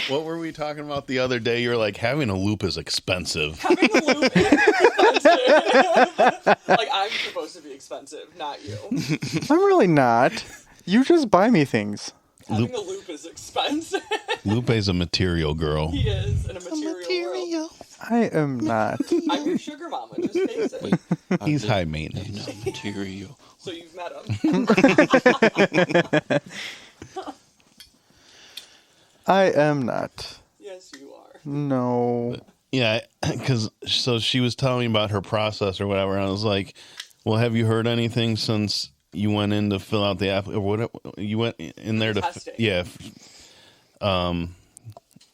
What were we talking about the other day? You're like, having a loop is expensive. Having a loop is expensive. Like, I'm supposed to be expensive, not you. I'm really not. You just buy me things. Having a loop is expensive. Lupe's a material girl. He is in a material world. I am not. I'm your sugar mama, just face it. He's high maintenance. No material. So you've met him. I am not. Yes, you are. No. Yeah, because so she was telling me about her process or whatever, and I was like, well, have you heard anything since you went in to fill out the app or whatever? You went in there to Testing. yeah.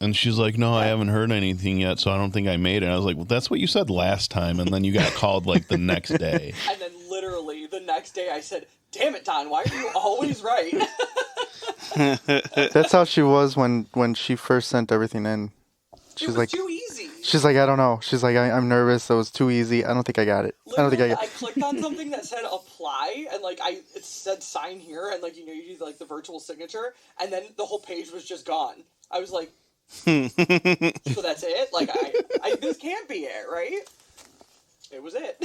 And she's like, no, I haven't heard anything yet, so I don't think I made it. I was like, well, that's what you said last time, and then you got called like the next day. And then literally the next day I said, damn it, Don, why are you always right? That's how she was when she first sent everything in. It was too easy. She's like, I don't know. She's like, I'm nervous. It was too easy. I don't think I got it. Literally, I clicked on something that said apply, and like it said sign here, and like you use like the virtual signature, and then the whole page was just gone. I was like, so that's it? Like I this can't be it, right? It was it.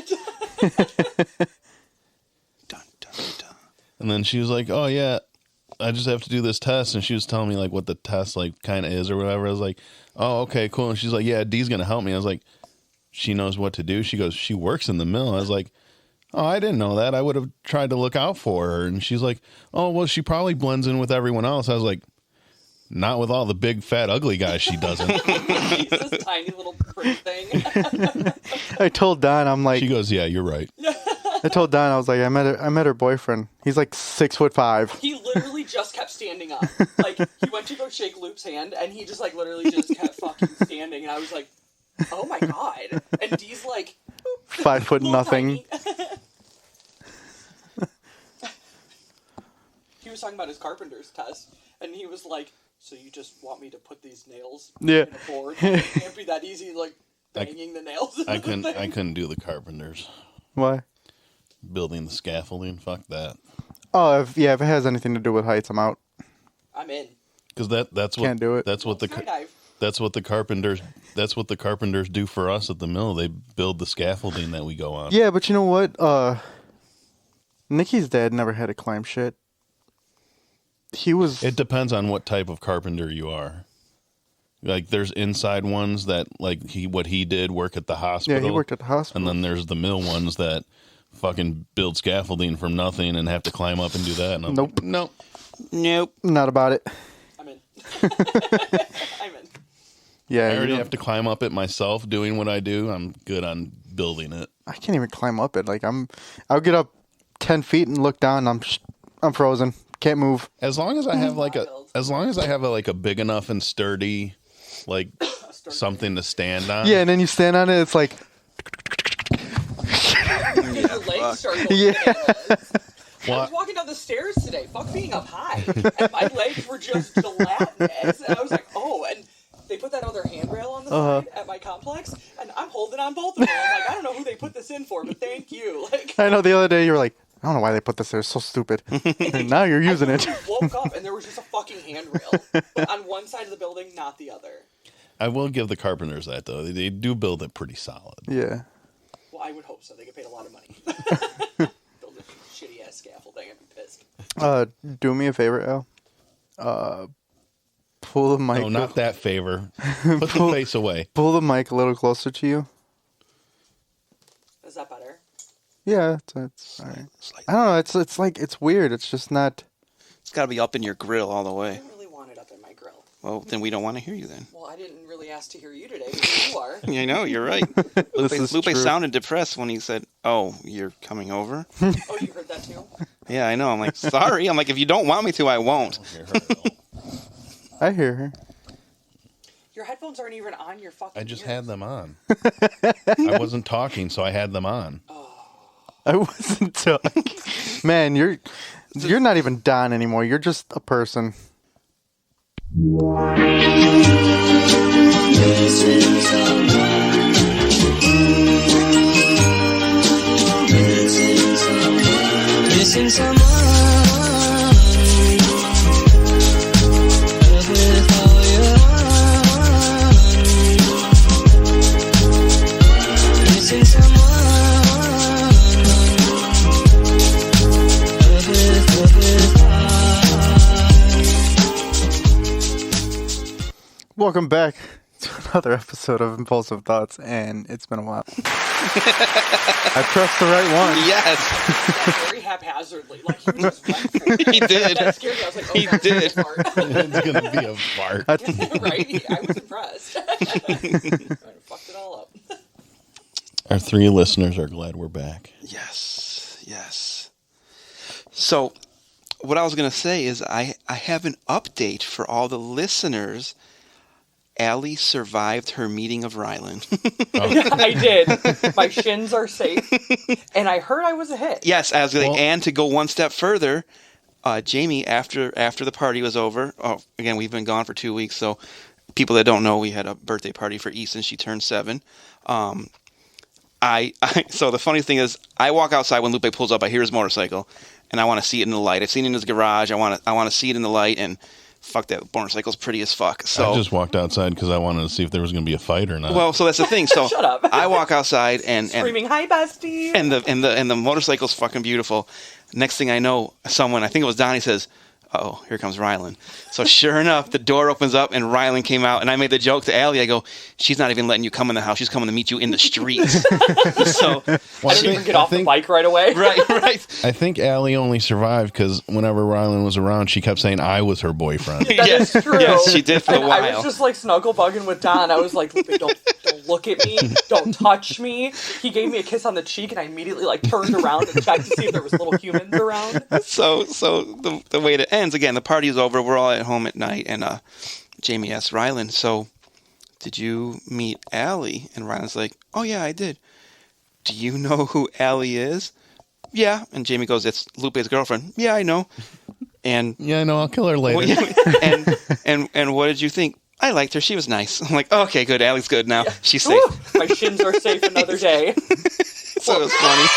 Dun, dun, dun. And then she was like, oh yeah, I just have to do this test, and she was telling me like what the test like kind of is or whatever. I was like, oh, okay, cool. And she's like, yeah, Dee's gonna help me. I was like, she knows what to do. She goes, she works in the mill. I was like, oh, I didn't know that. I would have tried to look out for her. And she's like, oh, well, she probably blends in with everyone else. I was like, not with all the big, fat, ugly guys she doesn't. She's this tiny little pretty thing. I told Don, I'm like, She goes, yeah, you're right. I told Don, I was like, I met her boyfriend. He's like 6'5". He literally just kept standing up. Like, he went to go shake Lupe's hand, and he just, like, literally just kept fucking standing. And I was like, oh my god. And Dee's like, 5 foot nothing. He was talking about his carpenter's test, and he was like, so you just want me to put these nails Yeah. in a board? It can't be that easy, like, banging the nails in I the couldn't. thing. I couldn't do the carpenters Why? building the scaffolding. Fuck that. Oh, if it has anything to do with heights, I'm out. I'm in. Because that's what Can't do it. That's what the Skydive. that's what the carpenters. That's what the carpenters do for us at the mill. They build the scaffolding that we go on. Yeah, but you know what? Nikki's dad never had to climb shit. He was. It depends on what type of carpenter you are. Like, there's inside ones that, like, what he did work at the hospital. Yeah, he worked at the hospital. And then there's the mill ones that fucking build scaffolding from nothing and have to climb up and do that. And I'm Nope. like, nope. Nope. Not about it. I'm in. I'm in. Yeah, I already you know, have to climb up it myself doing what I do. I'm good on building it. I can't even climb up it. Like I'll get up 10 feet and look down. I'm frozen. Can't move. As long as I have Wild. like a big enough and sturdy, like something to stand on. Yeah, and then you stand on it. It's like Your legs start going Yeah. bananas. I Well, was walking down the stairs today. Fuck being up high. And my legs were just gelatinous. And I was like, oh, and they put that other handrail on the side at my complex, and I'm holding on both of them. I'm like, I don't know who they put this in for, but thank you. Like, I know the other day you were like, I don't know why they put this there. It's so stupid. And now you're using it. I woke up and there was just a fucking handrail, but on one side of the building, not the other. I will give the carpenters that, though. They do build it pretty solid. Yeah. Well, I would hope so. They get paid a lot of money. Build a shitty ass scaffolding. I'd be pissed. Do me a favor, Al. Pull the mic. No, not that favor. Put the face away. Pull the mic a little closer to you. Is that better? Yeah, it's all right. I don't know. It's like it's weird. It's just not. It's got to be up in your grill all the I way. didn't really want it up in my grill. Well, then we don't want to hear you then. Well, I didn't really ask to hear you today, but you are. Yeah, I know, you're right. is Lupe true. sounded depressed when he said, oh, you're coming over? Oh, you heard that too? Yeah, I know. I'm like, sorry. I'm like, if you don't want me to, I won't. I hear her. Your headphones aren't even on your fucking I just ears. had them on. I wasn't talking, so I had them on. I wasn't talking. Man, you're not even Don anymore. You're just a person. Missing someone with all Welcome back to another episode of Impulsive Thoughts, and it's been a while. I pressed the right one. Yes, Very haphazardly. Like, he just went for it. he did. That scared me. I was like, oh, He that's did. a fart. It's gonna be a fart. Right? I was impressed. Fucked it all up. Our 3 listeners are glad we're back. Yes. So, what I was going to say is I have an update for all the listeners. Alli survived her meeting of Rylan. I did. My shins are safe. And I heard I was a hit. Yes, I was like, Well- and to go one step further, Jamie, after the party was over, again, we've been gone for 2 weeks, so people that don't know, we had a birthday party for Easton. She turned 7. So the funny thing is, I walk outside when Lupe pulls up. I hear his motorcycle, and I want to see it in the light. I've seen it in his garage. I want to see it in the light, and fuck, that motorcycle's pretty as fuck. So I just walked outside because I wanted to see if there was going to be a fight or not. well, so that's the thing. So Shut up. I walk outside and Screaming, hi, bestie. and the motorcycle's fucking beautiful. Next thing I know, someone, I think it was Donnie, says, "Oh, here comes Rylan." So sure enough, the door opens up and Rylan came out, and I made the joke to Alli. I go, "She's not even letting you come in the house. She's coming to meet you in the streets." So I didn't even get off the bike right away. right. I think Allie only survived because whenever Rylan was around, she kept saying I was her boyfriend. That is true. Yes, she did for a And while. I was just like snuggle bugging with Don. I was like, Lupe, don't look at me. Don't touch me. He gave me a kiss on the cheek, and I immediately like turned around and checked to see if there was little humans around. So the way it ends, again, the party is over. We're all at home at night, and Jamie asks Rylan, "So, did you meet Alli?" And Rylan's like, "Oh yeah, I did." "Do you know who Alli is?" "Yeah." And Jamie goes, "It's Lupe's girlfriend." "Yeah, I know." And Yeah, I know. I'll kill her later. and what did you think? "I liked her. She was nice." I'm like, okay, good. Allie's good now. She's safe. Woo! My shins are safe another day. So it was funny.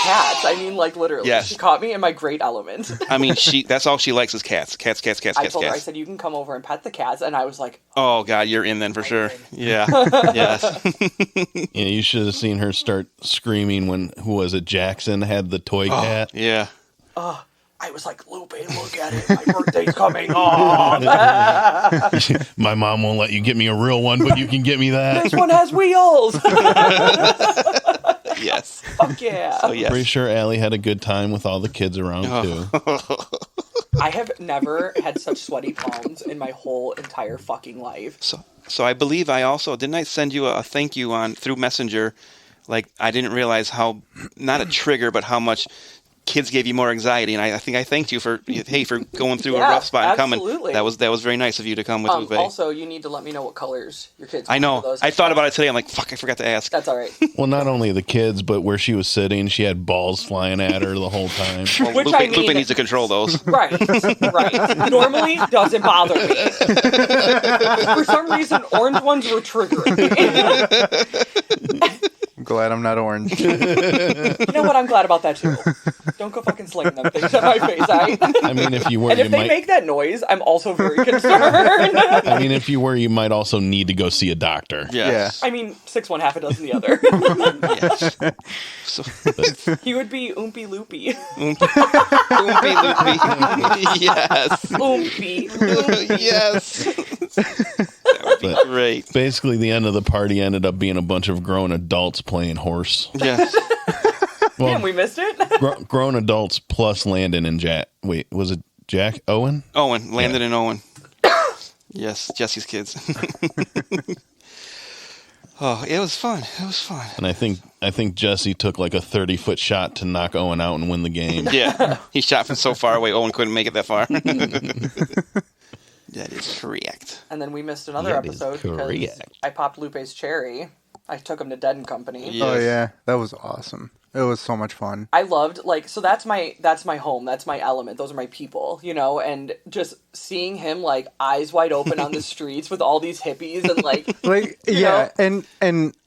Cats. I mean, like literally. Yes. She caught me in my great element. I mean, that's all she likes is cats. Cats. I told her, I said, you can come over and pet the cats. And I was like, Oh, God, you're in then for sure. Yeah. Yes. Yeah, you should have seen her start screaming when, who was it, Jackson had the toy cat. Yeah. I was like, Lupe, look at it. My birthday's coming on. My mom won't let you get me a real one, but you can get me that. This one has wheels. Yes. Fuck yeah. So, yes. Pretty sure Allie had a good time with all the kids around, too. I have never had such sweaty palms in my whole entire fucking life. So I believe I also, didn't I send you a thank you through Messenger? Like, I didn't realize how, not a trigger, but how much kids gave you more anxiety, and I think I thanked you for going through a rough spot and coming. Absolutely. That was very nice of you to come with Lupe. Also, you need to let me know what colors your kids. I know. I thought about it today. I'm like, fuck, I forgot to ask. That's all right. Well, not only the kids, but where she was sitting, she had balls flying at her the whole time. Well, Which Lupe, I mean- Lupe needs to control those. Right. Normally doesn't bother me. For some reason, orange ones were triggering me. I'm glad I'm not orange. You know what? I'm glad about that too. Don't go fucking slinging them things at my face, I mean, if you were, And you if they might. make that noise, I'm also very concerned. I mean, if you were, you might also need to go see a doctor. Yes. I mean, 6 one, half a dozen the other. Yes. So, He would be Oompy Loopy. Lupe. Yes. Oompy. Yes. That would be But- great. Basically, the end of the party ended up being a bunch of grown adults playing horse. Yes. Well, Damn, we missed it. grown adults plus Landon and Jack. Wait, was it Jack? Owen? Owen. Landon and Owen. Yes. Jesse's kids. Oh, it was fun. It was fun. And I think Jesse took like a 30-foot shot to knock Owen out and win the game. Yeah. He shot from so far away, Owen couldn't make it that far. That is correct. And then we missed another That is episode because correct. I popped Lupe's cherry. I took him to Dead and Company. Yeah. Oh Yes. yeah, that was awesome. It was so much fun. I loved so that's my home, that's my element, those are my people, you know, and just seeing him like eyes wide open on the streets with all these hippies and like Like You yeah, and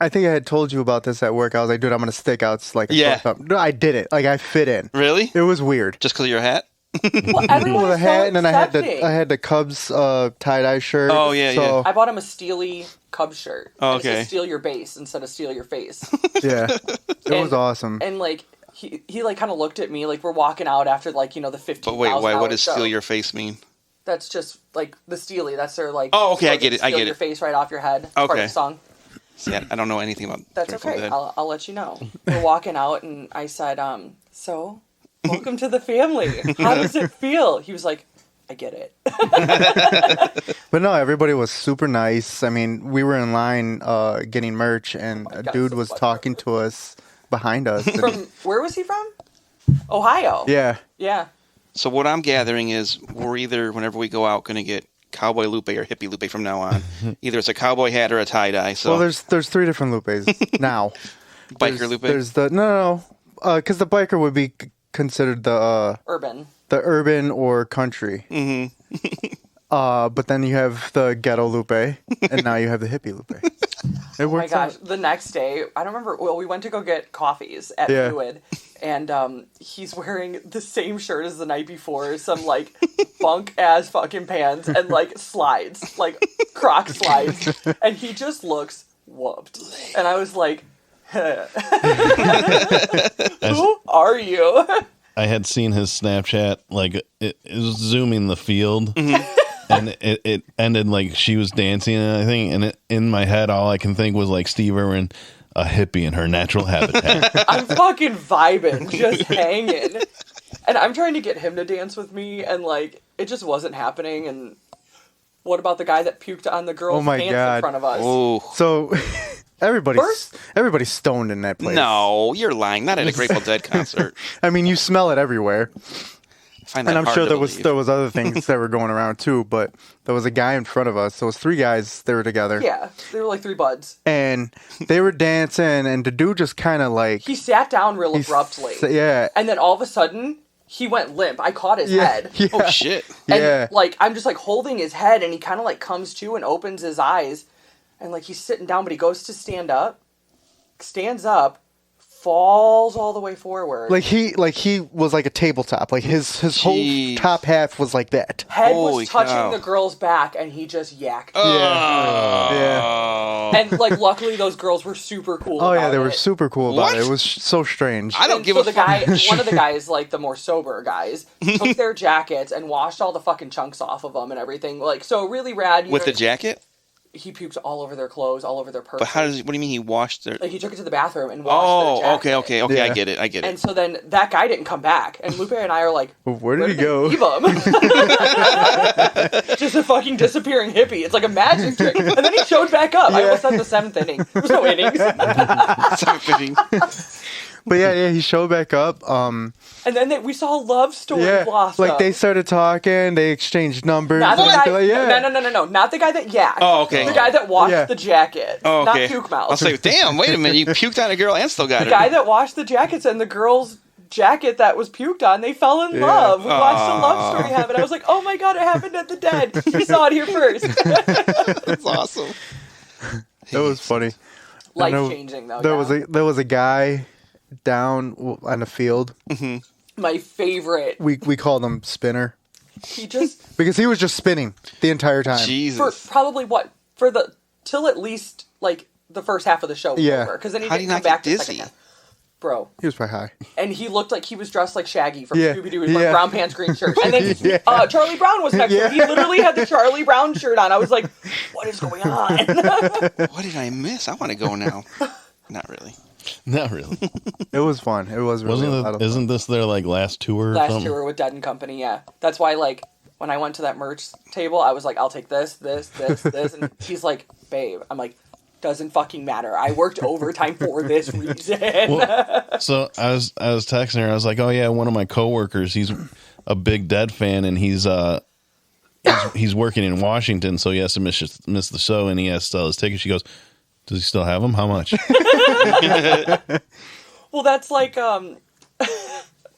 I think I had told you about this at work. I was like, dude, I'm gonna stick out like a Yeah. sore thumb. No, I did it. Like I fit in. Really? It was weird. Just because of your hat? well, everyone With a is hat, so and then accepting. I had the Cubs tie-dye shirt. Oh, yeah, so, I bought him a Steely Cubs shirt. Oh, And it says okay. steal your base instead of steal your face. yeah. It was awesome. And like he like kind of looked at me like we're walking out after like, you know, the 15. But wait, why? What does steal your face mean? That's just like the Steely. That's their like. Oh, okay, I slogan, get it, I steal get your it. face right off your head. Part of Okay. the song. See, I don't know anything about That's Grateful okay. Dead. I'll let you know. We're walking out, and I said, so, welcome to the family. How does it feel? He was like, I get it. But no, everybody was super nice. I mean, we were in line getting merch, and a God, dude so was funny. talking to us behind us. and- From where was he from? Ohio. yeah. Yeah. So what I'm gathering is we're either, whenever we go out, going to get Cowboy Lupe or Hippie Lupe from now on. Either it's a cowboy hat or a tie-dye. So Well, there's 3 different Lupes now. Biker Lupe. There's the no, because the biker would be considered the Urban. urban or country. Mm-hmm. But then you have the ghetto Lupe, and now you have the hippie Lupe. It Oh my works gosh. out. The next day, I don't remember. Well, we went to go get coffees at Yeah. Fluid, and he's wearing the same shirt as the night before, some like bunk ass fucking pants and like slides, like Croc slides, and he just looks whooped. And I was like, who are you? I had seen his Snapchat, like it was zooming the field, and it ended like she was dancing and everything. And in my head, all I can think was like Steve Irwin, a hippie in her natural habitat. I'm fucking vibing, just hanging. And I'm trying to get him to dance with me, and like, it just wasn't happening. And what about the guy that puked on the girl's Oh my pants God. in front of us? Oh. So everybody's stoned in that place. No, you're lying. Not at a Grateful Dead concert. I mean you smell it everywhere. I find that And I'm hard sure to there was believe. other things that were going around too, but there was a guy in front of us. So it was 3 guys that were together. Yeah, they were like 3 buds. And they were dancing, and the dude just kind of like He sat down real he's- abruptly. Yeah. And then all of a sudden, he went limp. I caught his Yeah. head. Yeah. Oh, shit. And Yeah. like, I'm just like holding his head, and he kind of like comes to and opens his eyes. And like, he's sitting down, but he goes to stand up, stands up, falls all the way forward. Like he was like a tabletop. Like his whole Jeez. top half was like that. Head Holy was touching cow. the girl's back, and he just yacked. Yeah. And like, luckily, those girls were super cool. Oh yeah, about they were it. super cool about What? it. It was so strange. I don't And give so a the fuck. guy, one of the guys, like the more sober guys, took their jackets and washed all the fucking chunks off of them and everything. Like, so really rad. With the jacket? He puked all over their clothes, all over their purse. But how does? What do you mean he washed their? Like, he took it to the bathroom and washed their Oh, jacket. okay. I Yeah. get it. And so then that guy didn't come back, and Lupe and I are like, Where did he go? Leave him? Just a fucking disappearing hippie. It's like a magic trick. And then he showed back up. I almost said the 7th inning. There was no innings. But yeah, he showed back up. And then we saw a love story Yeah, blossom. like they started talking. They exchanged numbers. Not the and guy, like, yeah. no. Not the guy that yacked. Oh, okay. The guy that washed Yeah. the jacket. Oh, okay. Not puke mouth. I'll say, damn, wait a minute. You puked on a girl and still got The her. guy that washed the jackets and the girl's jacket that was puked on, they fell in love. We watched a love story happen. I was like, oh my god, it happened at the Dead. You saw it here first. That's awesome. It was funny. Life changing though. There yeah. was a guy down on the field. My favorite. We called him Spinner He just because he was just spinning the entire time. for Jesus. probably till at least like the first half of the show was Yeah. over, because then he How do didn't you come not back get the second dizzy? half. Bro, He was probably high. and he looked like he was dressed like Shaggy from Yeah. Scooby Doo. He was wearing Yeah. brown pants, green shirt, and then Yeah. Charlie Brown was next to him. He Yeah. literally had the Charlie Brown shirt on. I was like, what is going on? What did I miss? I want to go now. Not really. Not really. It was fun. It was really a lot of fun. Isn't this their like last tour? Or Last something? tour with Dead and Company, yeah. That's why, like, when I went to that merch table, I was like, I'll take this, and he's like, babe. I'm like, doesn't fucking matter. I worked overtime for this reason. So I was texting her. I was like, "Oh yeah, one of my coworkers. He's a big Dead fan, and he's working in Washington, so he has to miss the show, and he has to sell his tickets." She goes, "Does he still have them? How much?" Well, that's like,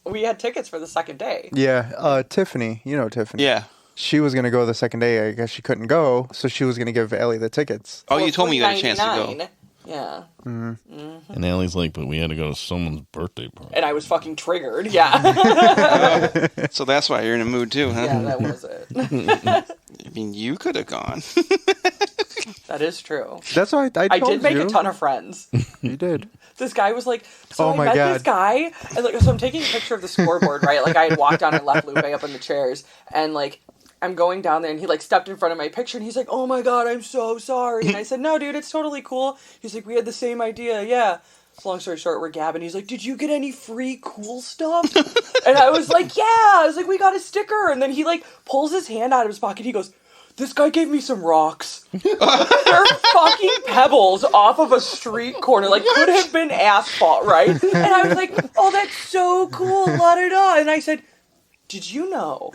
we had tickets for the second day. Yeah, Tiffany, you know Tiffany. Yeah. She was gonna go the second day. I guess she couldn't go, so she was gonna give Allie the tickets. Oh, you told me you had a chance to go. $3.99. Yeah. And Allie's like, "But we had to go to someone's birthday party." And I was fucking triggered. Yeah. So that's why you're in a mood too, huh? Yeah, that was it. I mean, you could have gone. That is true. That's why I I told did make you. a ton of friends. You did. This guy was like, so Oh I my met God. this guy, and like, so I'm taking a picture of the scoreboard, right? Like, I had walked down and left Lupe up in the chairs, and like, I'm going down there, and he, like, stepped in front of my picture, and he's like, oh my god, I'm so sorry. And I said, no, dude, it's totally cool. He's like, we had the same idea, yeah. So long story short, we're gabbing. He's like, did you get any free cool stuff? And I was like, yeah. I was like, we got a sticker. And then he, like, pulls his hand out of his pocket. He goes, this guy gave me some rocks. They're fucking pebbles off of a street corner. Like, could have been asphalt, right? And I was like, oh, that's so cool, la-da-da. And I said, did you know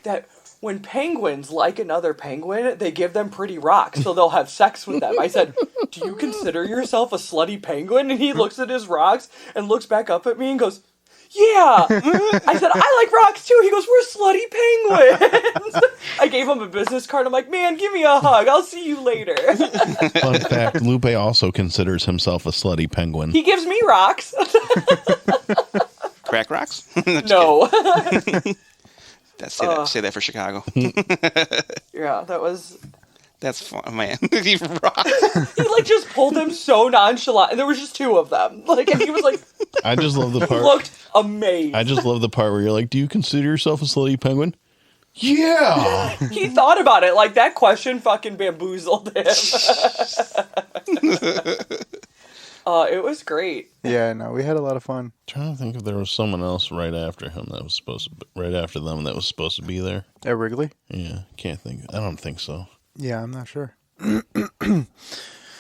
that when penguins like another penguin, they give them pretty rocks so they'll have sex with them? I said, do you consider yourself a slutty penguin? And he looks at his rocks and looks back up at me and goes, yeah. I said, I like rocks too. He goes, we're slutty penguins. I gave him a business card. I'm like, man, give me a hug. I'll see you later. Fun fact, Lupe also considers himself a slutty penguin. He gives me rocks. Crack rocks? No. Say that for Chicago. Yeah, that was... That's fun, man. He rocks. He, like, just pulled them so nonchalant, and there was just two of them. Like, and he was like... I just love the part. Looked amazed. I just love the part where you're like, do you consider yourself a slutty penguin? Yeah. He thought about it. Like, that question fucking bamboozled him. It was great. Yeah, no, we had a lot of fun. Trying to think if there was someone else right after him that was supposed to be, right after them that was supposed to be there. At Wrigley? Yeah, can't think. I don't think so. Yeah, I'm not sure.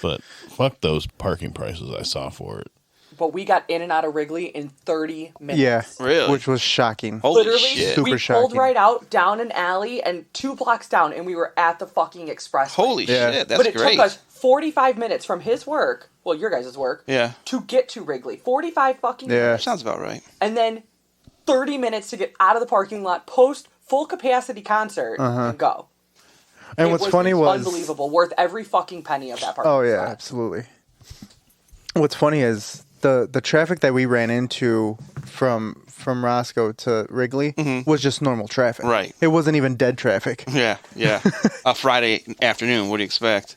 But fuck those parking prices I saw for it. But we got in and out of Wrigley in 30 minutes. Yeah, Really? which was shocking. Holy Literally, shit. Super we pulled shocking. right out, down an alley, and 2 blocks down, and we were at the fucking expressway. Holy Yeah. shit, that's But it great. took us 45 minutes from his work, well, your guys' work, Yeah. to get to Wrigley. 45 fucking Yeah. minutes. Sounds about right. And then 30 minutes to get out of the parking lot, post full capacity concert, and go. And It what's funny was... unbelievable, worth every fucking penny of that parking Oh, yeah, spot. absolutely. What's funny is the traffic that we ran into from Roscoe to Wrigley was just normal traffic. Right. It wasn't even dead traffic. Yeah, yeah. A Friday afternoon, what do you expect?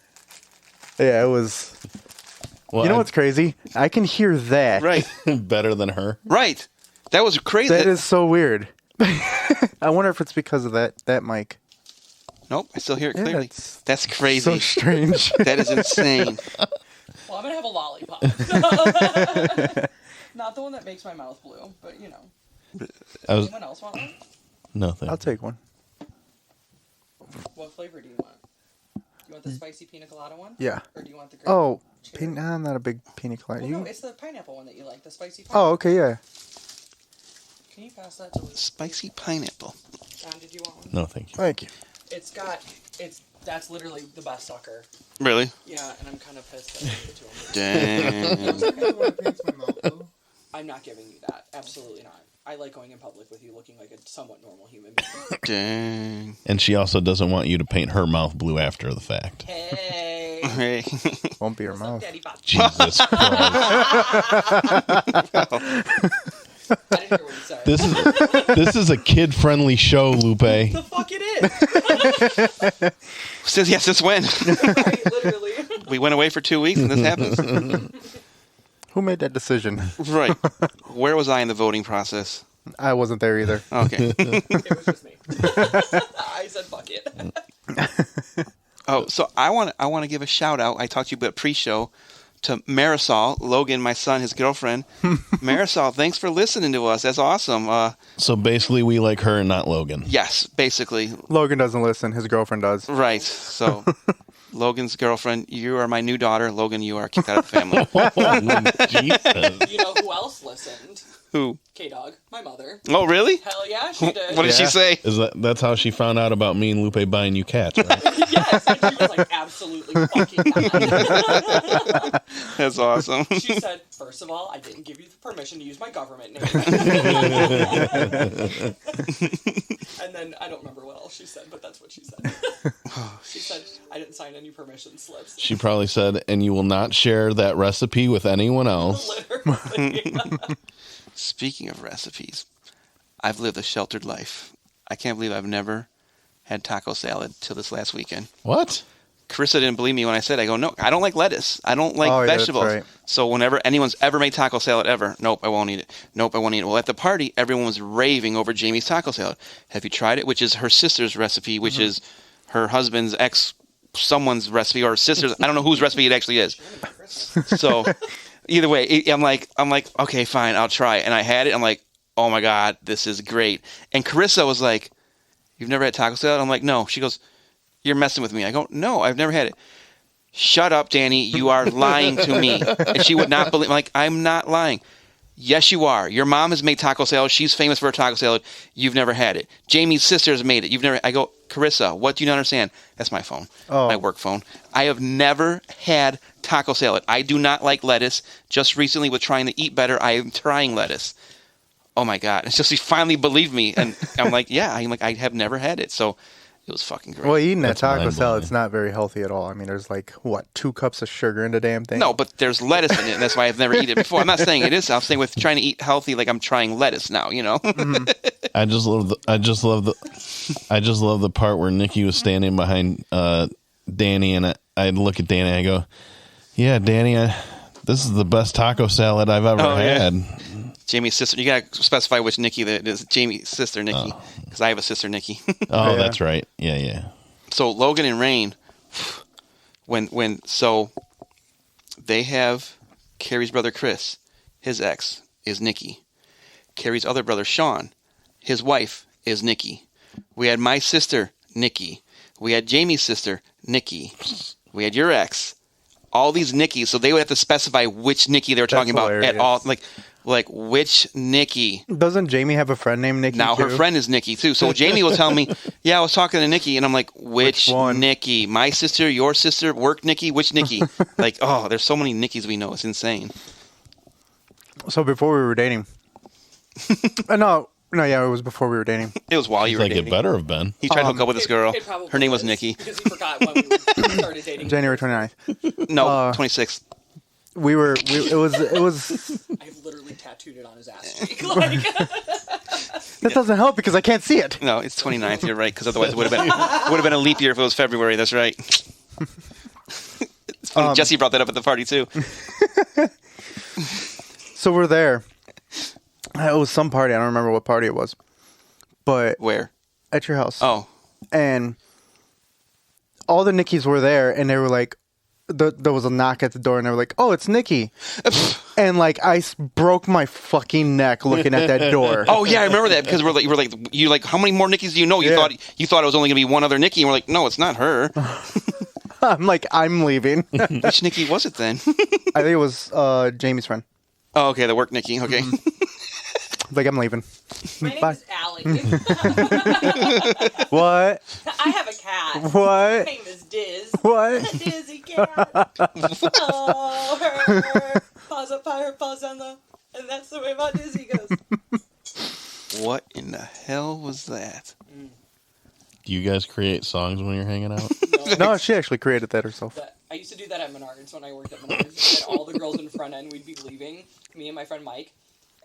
Yeah, it was... Well, You know what's crazy? I can hear that. Right, better than her? right. That was crazy. That is so weird. I wonder if it's because of that mic. Nope, I still hear it Yeah, clearly. it's That's crazy. So strange. That is insane. Well, I'm gonna have a lollipop. Not the one that makes my mouth blue, but you know. Anyone else want one? Nothing. I'll take one. What flavor do you want? You want the spicy pina colada one? Yeah. Or do you want the grape? Oh, cherry? I'm not a big pina colada. Well, You- no, it's the pineapple one that you like, the spicy pineapple. Oh, okay, yeah. Can you pass that to Luke? Spicy pineapple. John, did you want one? No, thank you. Thank you. That's literally the best sucker. Really? Yeah, and I'm kind of pissed that I gave it to him. Dang. I'm not giving you that. Absolutely not. I like going in public with you looking like a somewhat normal human being. Dang. And she also doesn't want you to paint her mouth blue after the fact. Hey. Hey. Won't be your What's up, mouth. Daddy Pop? Jesus Christ. I didn't hear what you said. This is a kid-friendly show, Lupe. The fuck it is. Since when? Right, literally. We went away for 2 weeks and this happens. Who made that decision? Right. Where was I in the voting process? I wasn't there either. Okay. It was just me. I said fuck it. Oh, so I want to give a shout out. I talked to you about pre-show to Marisol, Logan, my son, his girlfriend. Marisol, thanks for listening to us. That's awesome. So basically, we like her and not Logan. Yes, basically. Logan doesn't listen. His girlfriend does. Right. So Logan's girlfriend, you are my new daughter. Logan, you are kicked out of the family. Oh, Jesus. You know who else listened? Who? K-Dog, my mother. Oh, really? Hell yeah, she did. What did she Yeah. say? That's how she found out about me and Lupe buying you cats, right? Yes, and she was like, absolutely fucking not. That's awesome. She said, first of all, I didn't give you the permission to use my government name. And then, I don't remember what else she said, but that's what she said. She said, I didn't sign any permission slips. She probably said, and you will not share that recipe with anyone else. Literally. Speaking of recipes, I've lived a sheltered life. I can't believe I've never had taco salad till this last weekend. What? Carissa didn't believe me when I said, I go, no, I don't like lettuce. I don't like Oh, yeah, that's vegetables. right. So whenever anyone's ever made taco salad ever, nope, I won't eat it. Nope, I won't eat it. Well, at the party, everyone was raving over Jamie's taco salad. Have you tried it? Which is her sister's recipe, which is her husband's someone's recipe, or sister's. I don't know whose recipe it actually is. So either way, I'm like, okay, fine, I'll try it. And I had it. I'm like, oh my God, this is great. And Carissa was like, you've never had taco salad? I'm like, no. She goes, you're messing with me. I go, no, I've never had it. Shut up, Danny. You are lying to me. And she would not believe. I'm like, I'm not lying. Yes, you are. Your mom has made taco salad. She's famous for her taco salad. You've never had it. Jamie's sister has made it. You've never. I go, Carissa, what do you not understand? That's my phone, my work phone. I have never had taco salad. I do not like lettuce. Just recently, with trying to eat better, I am trying lettuce. Oh my God! It's just she finally believed me, and I'm like, yeah. I'm like, I have never had it, so. It was fucking great. Well, eating That's that taco mind-blowing. salad's not very healthy at all. I mean, there's like, 2 cups of sugar in the damn thing? No, but there's lettuce in it, and that's why I've never eaten it before. I'm not saying it is. I'm saying with trying to eat healthy, like I'm trying lettuce now, you know? I just love the part where Nikki was standing behind Danny, and I'd look at Danny and I go, yeah, Danny, this is the best taco salad I've ever had. Jamie's sister. You got to specify which Nikki that is. Jamie's sister, Nikki. Because I have a sister, Nikki. Oh, Yeah. that's right. Yeah. So Logan and Rain, so they have Carrie's brother Chris, his ex is Nikki. Carrie's other brother Sean, his wife is Nikki. We had my sister, Nikki. We had Jamie's sister, Nikki. We had your ex. All these Nikkis, so they would have to specify which Nikki they were talking about at all. Like which Nikki? Doesn't Jamie have a friend named Nikki? Now too? her friend is Nikki too. So Jamie will tell me, yeah, I was talking to Nikki, and I'm like, which one? Nikki? My sister, your sister, work Nikki, which Nikki? Like, oh, there's so many Nikkis we know. It's insane. So before we were dating. No, yeah, it was before we were dating. It was while you were Like dating. it better have been. He tried to hook up with this girl. It probably Her name was is, Nikki. Because he forgot when we started dating. January 29th. No, 26th. It was. I've literally tattooed it on his ass cheek. Like, That doesn't help because I can't see it. No, it's 29th. You're right, because otherwise it would have been a leap year if it was February. That's right. It's funny. Jesse brought that up at the party too. So we're there. It was some party. I don't remember what party it was. But Where? at your house. Oh, And all the Nickies were there, and they were like, there was a knock at the door, and they were like, "Oh, it's Nikki," and like broke my fucking neck looking at that door. oh yeah, I remember that because you like, how many more Nikkis do you know? You Yeah. thought it was only gonna be one other Nikki, and we're like, no, it's not her. I'm like, I'm leaving. I Which Nikki was it then? think it was Jamie's friend. Oh, okay, the work Nikki. Okay. Like, I'm leaving. my name Bye. is Alli. What? I have a cat. My What? name is Diz. What? Dizzy cat. Oh, her. Paws up higher, paws down low. And that's the way my Dizzy goes. What in the hell was that? Do you guys create songs when you're hanging out? No, she actually created that herself. I used to do that at Menards when I worked at Menards. And all the girls in front end, we'd be leaving, me and my friend Mike,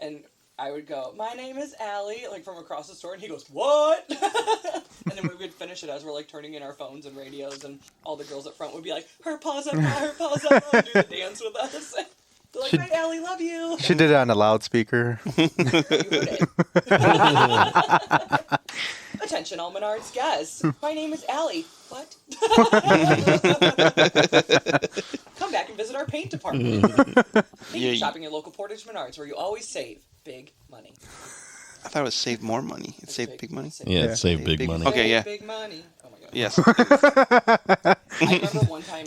and I would go, my name is Allie, like from across the store, and he goes, what? And then we would finish it as we're like turning in our phones and radios, and all the girls up front would be like, her paws up, her paws up, and do the dance with us. They're like, hi Allie, love you. She did it on a loudspeaker. You heard it. Attention, all Menards guests. My name is Allie. What? Come back and visit our paint department. Yeah, Shopping at local Portage Menards, where you always save big money. I thought it was save more money. It saved big money. Yeah, Yeah. save big money. Okay, Save yeah. Big money. Oh my god. Yes. I remember one time.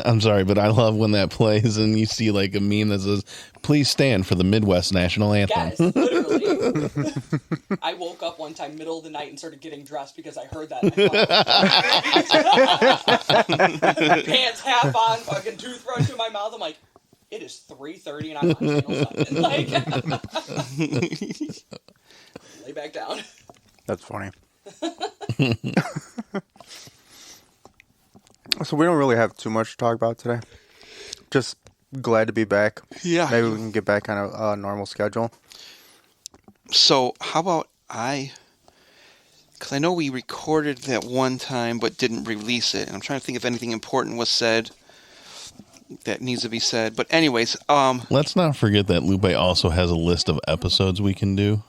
I'm sorry, but I love when that plays and you see like a meme that says, "Please stand for the Midwest National Anthem." Yes, literally. I woke up one time, middle of the night, and started getting dressed because I heard that. Pants half on, fucking toothbrush in my mouth. I'm like, it is 3:30 and I'm on channel 7. Like, lay back down. That's funny. So we don't really have too much to talk about today. Just glad to be back. Yeah. Maybe we can get back on a normal schedule. So how about Because I know we recorded that one time but didn't release it. And I'm trying to think if anything important was said that needs to be said. But anyways, Let's not forget that Lupe also has a list of episodes we can do.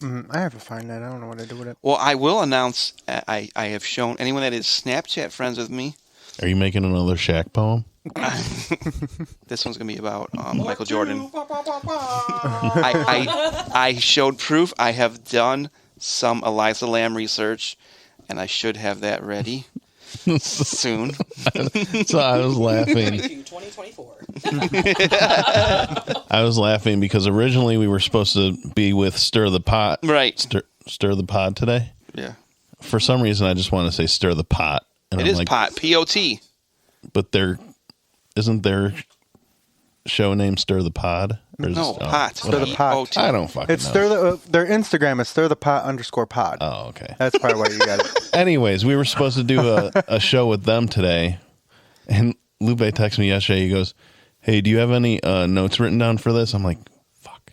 I have to find that. I don't know what I do with it. well, I will announce I have shown anyone that is Snapchat friends with me. Are you making another Shaq poem? This one's going to be about Michael Jordan. I showed proof. I have done some Eliza Lamb research, and I should have that ready soon. So I was laughing. 2024. I was laughing because originally we were supposed to be with Stir the Pot. Right. Stir the Pod today. Yeah. For some reason, I just want to say Stir the Pot. And It I'm is like, pot. P-O-T. But isn't their show name Stir the Pod? Or is No, it- pot. Stir the Pot. P-O-T. I don't fucking It's know. their Instagram is stirthepot_pod. Oh, okay. That's probably why you got it. Anyways, we were supposed to do a show with them today, and Lupe texted me yesterday. He goes, "Hey, do you have any notes written down for this?" I'm like, "Fuck."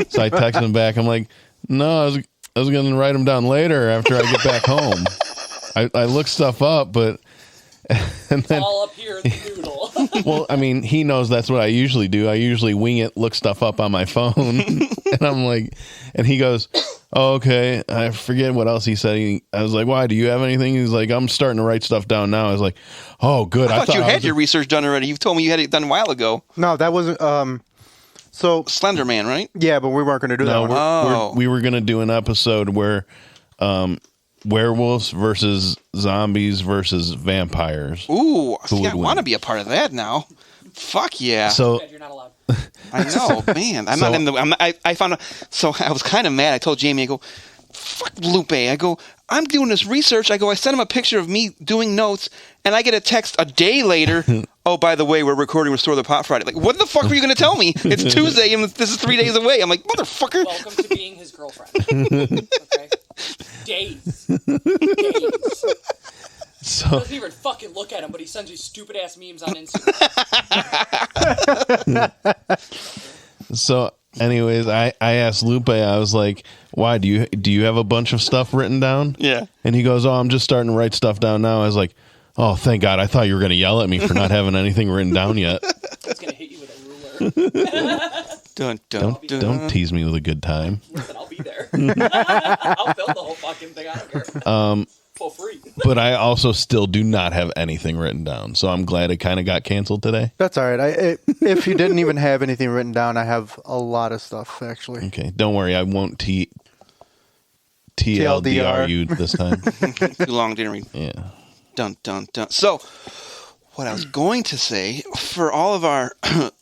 So I texted him back. I'm like, "No, I was going to write them down later after I get back home." I look stuff up, but and then All up here in the noodle. well, I mean, he knows that's what I usually do. I usually wing it, look stuff up on my phone, and I'm like, and he goes, "Oh, okay." I forget what else he said. I was like, "Why? Do you have anything?" He's like, "I'm starting to write stuff down now." I was like, "Oh, good." I thought you I had was- your research done already. You told me you had it done a while ago. No, that wasn't. So Slender Man, right? yeah, but we weren't going to do No, that one. Oh. we were gonna do an episode where werewolves versus zombies versus vampires. Ooh, see, would I win? want to be a part of that now. Fuck yeah. So You're not allowed. I know, man. I'm So- not in the. I found out. So I was kind of mad. I told Jamie, I go, fuck Lupe. I go, I'm doing this research. I go, I sent him a picture of me doing notes, and I get a text a day later. Oh, by the way, we're recording Restore the Pot Friday. Like, what the fuck were you going to tell me? It's Tuesday, and this is 3 days away. I'm like, motherfucker. Welcome to being his girlfriend. Okay? Days. Days. so Doesn't even fucking look at him, but he sends you stupid ass memes on Instagram. So, anyways, I asked Lupe. I was like, "Why do you have a bunch of stuff written down?" Yeah. And he goes, "Oh, I'm just starting to write stuff down now." I was like, "Oh, thank God! I thought you were going to yell at me for not having anything written down yet." He's gonna hit you with a ruler. Dun, dun, dun. Don't tease me with a good time. Listen, I'll be there. I'll film the whole fucking thing. I don't care. For free. But I also still do not have anything written down, so I'm glad it kind of got canceled today. That's all right. If you didn't even have anything written down, I have a lot of stuff actually. Okay, don't worry, I won't TLDR you this time. Too long, didn't read. Yeah. Dun, dun, dun. So, what I was going to say, for all of our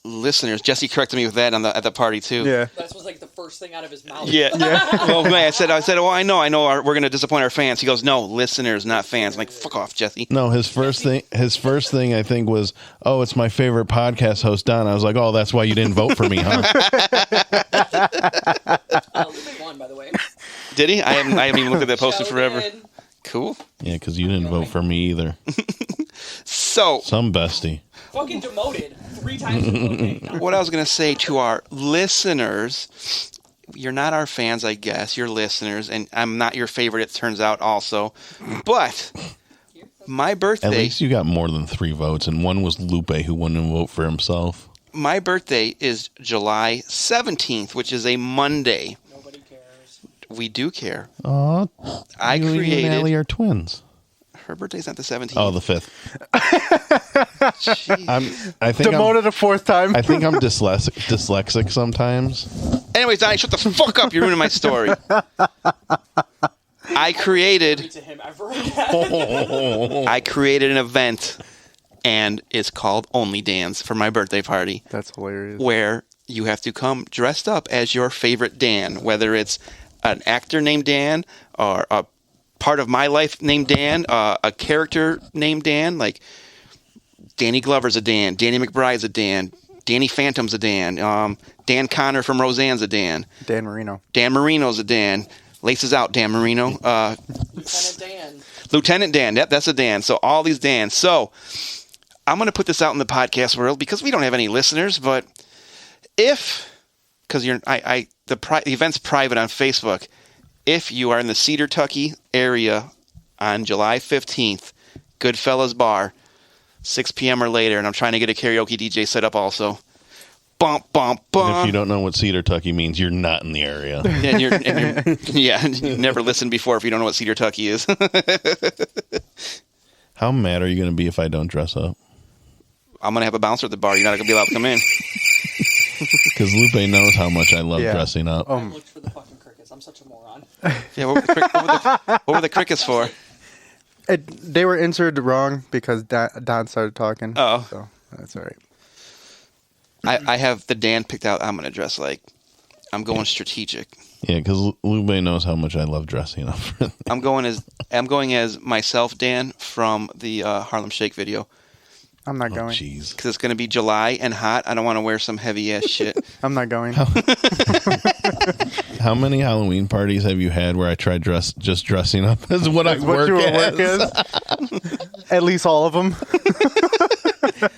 listeners, Jesse corrected me with that at the party, too. Yeah. That was like the first thing out of his mouth. Yeah. Well, man, I said, oh, I know, we're going to disappoint our fans. He goes, no, listeners, not fans. I'm like, fuck off, Jesse. No, his first thing I think was, "Oh, it's my favorite podcast host, Don." I was like, "Oh, that's why you didn't vote for me, huh?" Lupe won, by the way. Did he? I haven't even looked at that poster Shout forever. in. Cool. Yeah, because you didn't vote for me either. So, Some bestie. Fucking demoted 3 times. Okay, no. what I was going to say to our listeners, you're not our fans, I guess. You're listeners, and I'm not your favorite, it turns out, also. But my At birthday, least you got more than 3 votes, and one was Lupe, who wouldn't vote for himself. my birthday is July 17th, which is a Monday. Nobody cares. We do care. Aw, I you and created. Alli are twins. Her birthday's not the 17th. Oh, the 5th. Jeez. I think Demoted a fourth time. I think I'm dyslexic sometimes. Anyways, Donnie, shut the fuck up. You're ruining my story. I created To him ever again. I created an event, and it's called Only Dance for my birthday party, That's hilarious. where you have to come dressed up as your favorite Dan, whether it's an actor named Dan or a part of my life named Dan, a character named Dan, like Danny Glover's a Dan, Danny McBride's a Dan, Danny Phantom's a Dan, Dan Connor from Roseanne's a Dan, Dan Marino. Dan Marino's a Dan, Laces Out Dan Marino, Lieutenant Dan. Lieutenant Dan, yep, that's a Dan. So all these Dans. So I'm going to put this out in the podcast world because we don't have any listeners, but because the event's private on Facebook, if you are in the Cedar Tucky area on July 15th, Goodfellas Bar, 6 p.m. or later, and I'm trying to get a karaoke DJ set up also. Bump, bump, bump. If you don't know what Cedar Tucky means, you're not in the area. And you've never listened before if you don't know what Cedar Tucky is. How mad are you going to be if I don't dress up? I'm going to have a bouncer at the bar. You're not going to be allowed to come in. Because Lupe knows how much I love dressing up. I looked for the fucking crickets. I'm such a moron. Yeah, what were the crickets for? They were inserted wrong because Don started talking. Oh. So that's all right. I have the Dan picked out. I'm going to dress like. I'm going strategic. Yeah, because Lupe knows how much I love dressing up. I'm going as myself, Dan, from the Harlem Shake video. I'm not going. Jeez. Because it's going to be July and hot. I don't want to wear some heavy ass shit. I'm not going. How many Halloween parties have you had where I tried just dressing up as what I work as? At least all of them.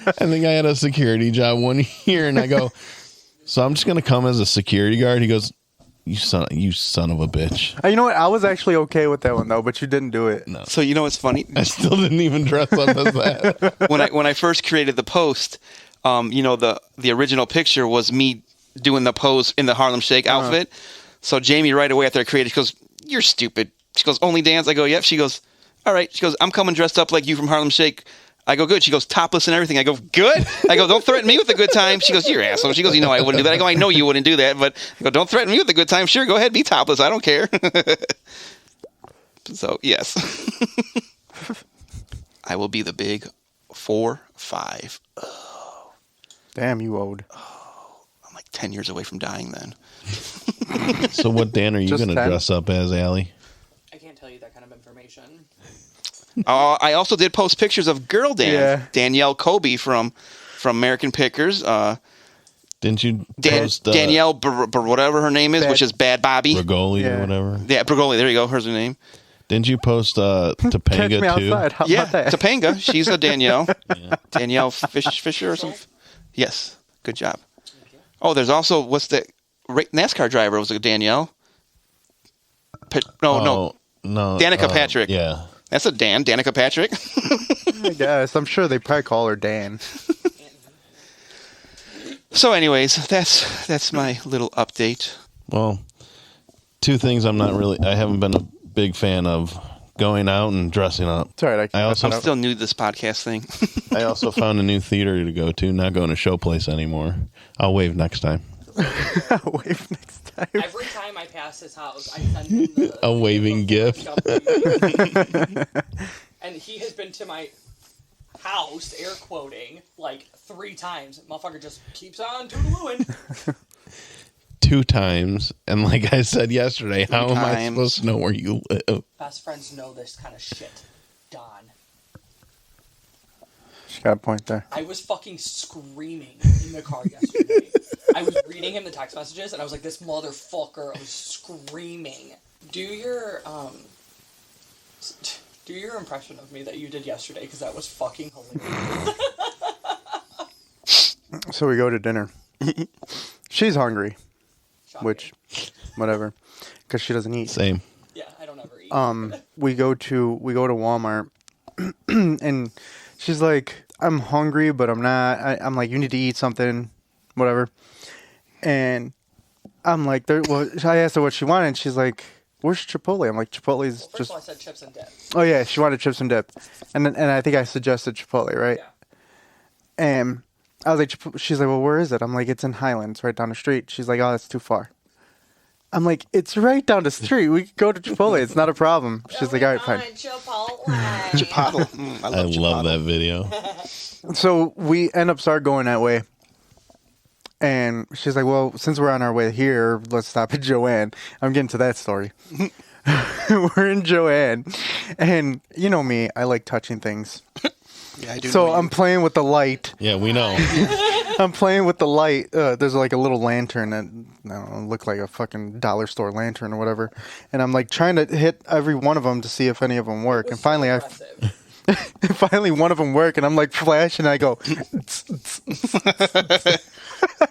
I think I had a security job one year, and I go, so I'm just going to come as a security guard. He goes, you son of a bitch. You know what? I was actually okay with that one though, but you didn't do it. No. So you know what's funny? I still didn't even dress up as that. When I first created the post, the original picture was me doing the pose in the Harlem Shake outfit. So Jamie right away after I created, she goes, "You're stupid." She goes, "Only dance?" I go, "Yep." She goes, "All right." She goes, "I'm coming dressed up like you from Harlem Shake." I go, "Good." She goes, "Topless and everything." I go, "Good." I go, "Don't threaten me with a good time." She goes, "You're an asshole." She goes, "You know I wouldn't do that." I go, "I know you wouldn't do that." But I go, "Don't threaten me with a good time." "Sure, go ahead, be topless. I don't care." So, yes. I will be the big 4-5. Damn, you owed. I'm like 10 years away from dying then. So what Dan are you Just going to 10? dress up as, Allie? I can't tell you that kind of information. I also did post pictures of girl Dan, Yeah. Danielle Kobe from American Pickers. Didn't you post Danielle, whatever her name is, which is Bad Bobby. Bragoli or whatever? Yeah, Bragoli. There you go. Here's her name. Didn't you post Catch me Topanga too? outside. How Yeah, about that? Topanga. She's a Danielle. Danielle Fisher or something. Yes. Good job. Oh, there's also, what's the NASCAR driver was a Danielle? No. Danica Patrick. Yeah. That's a Danica Patrick. I guess. I'm sure they probably call her Dan. So anyways, that's my little update. Well, two things I haven't been a big fan of: going out and dressing up. It's all right. I'm still new to this podcast thing. I also found a new theater to go to, not going to Showplace anymore. I'll wave next time. Wave next time. Every time I pass his house, I send him A waving gift. And he has been to my house, air quoting, like 3 times. Motherfucker just keeps on toodalooing. 2 times, and like I said yesterday, how am I times. supposed to know where you live? Best friends know this kind of shit. Don. She got a point there. I was fucking screaming in the car yesterday. I was reading him the text messages, and I was like, this motherfucker. I was screaming. Do your impression of me that you did yesterday, because that was fucking hilarious. So we go to dinner. She's hungry, Shocking. which, whatever, because she doesn't eat. Same. Yeah, I don't ever eat. We go to Walmart, and she's like, "I'm hungry, but I'm not." I'm like, "You need to eat something, whatever." And I'm like, I asked her what she wanted, and she's like, "Where's Chipotle?" I'm like, "Chipotle's First just." of all, I said chips and dip. Oh yeah, she wanted chips and dip, and I think I suggested Chipotle, right? Yeah. And I was like, she's like, "Well, where is it?" I'm like, "It's in Highlands, right down the street." She's like, "Oh, that's too far." I'm like, "It's right down the street. We could go to Chipotle. It's not a problem." She's like, "All right, fine." Chipotle. I love that video. So we end up start going that way. And she's like, "Well, since we're on our way here, let's stop at Joanne." I'm getting to that story. We're in Joanne. And you know me, I like touching things. Yeah, I do. So I'm playing with the light. Yeah, we know. I'm playing with the light. There's like a little lantern that, I don't know, looked like a fucking dollar store lantern or whatever. And I'm like trying to hit every one of them to see if any of them work. And finally, finally one of them work, and I'm like flashing. And I go.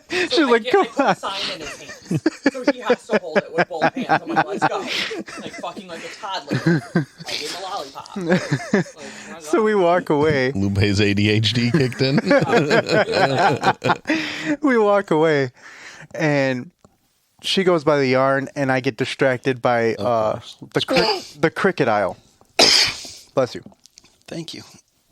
She's like, "Come on." Sign in his hands. So he has to hold it with both hands. I'm like, let's go. Like fucking like a toddler. I gave him a lollipop. Like, So we walk away. Lupe's ADHD kicked in. We walk away, and she goes by the yarn, and I get distracted by the cricket aisle. Bless you. Thank you.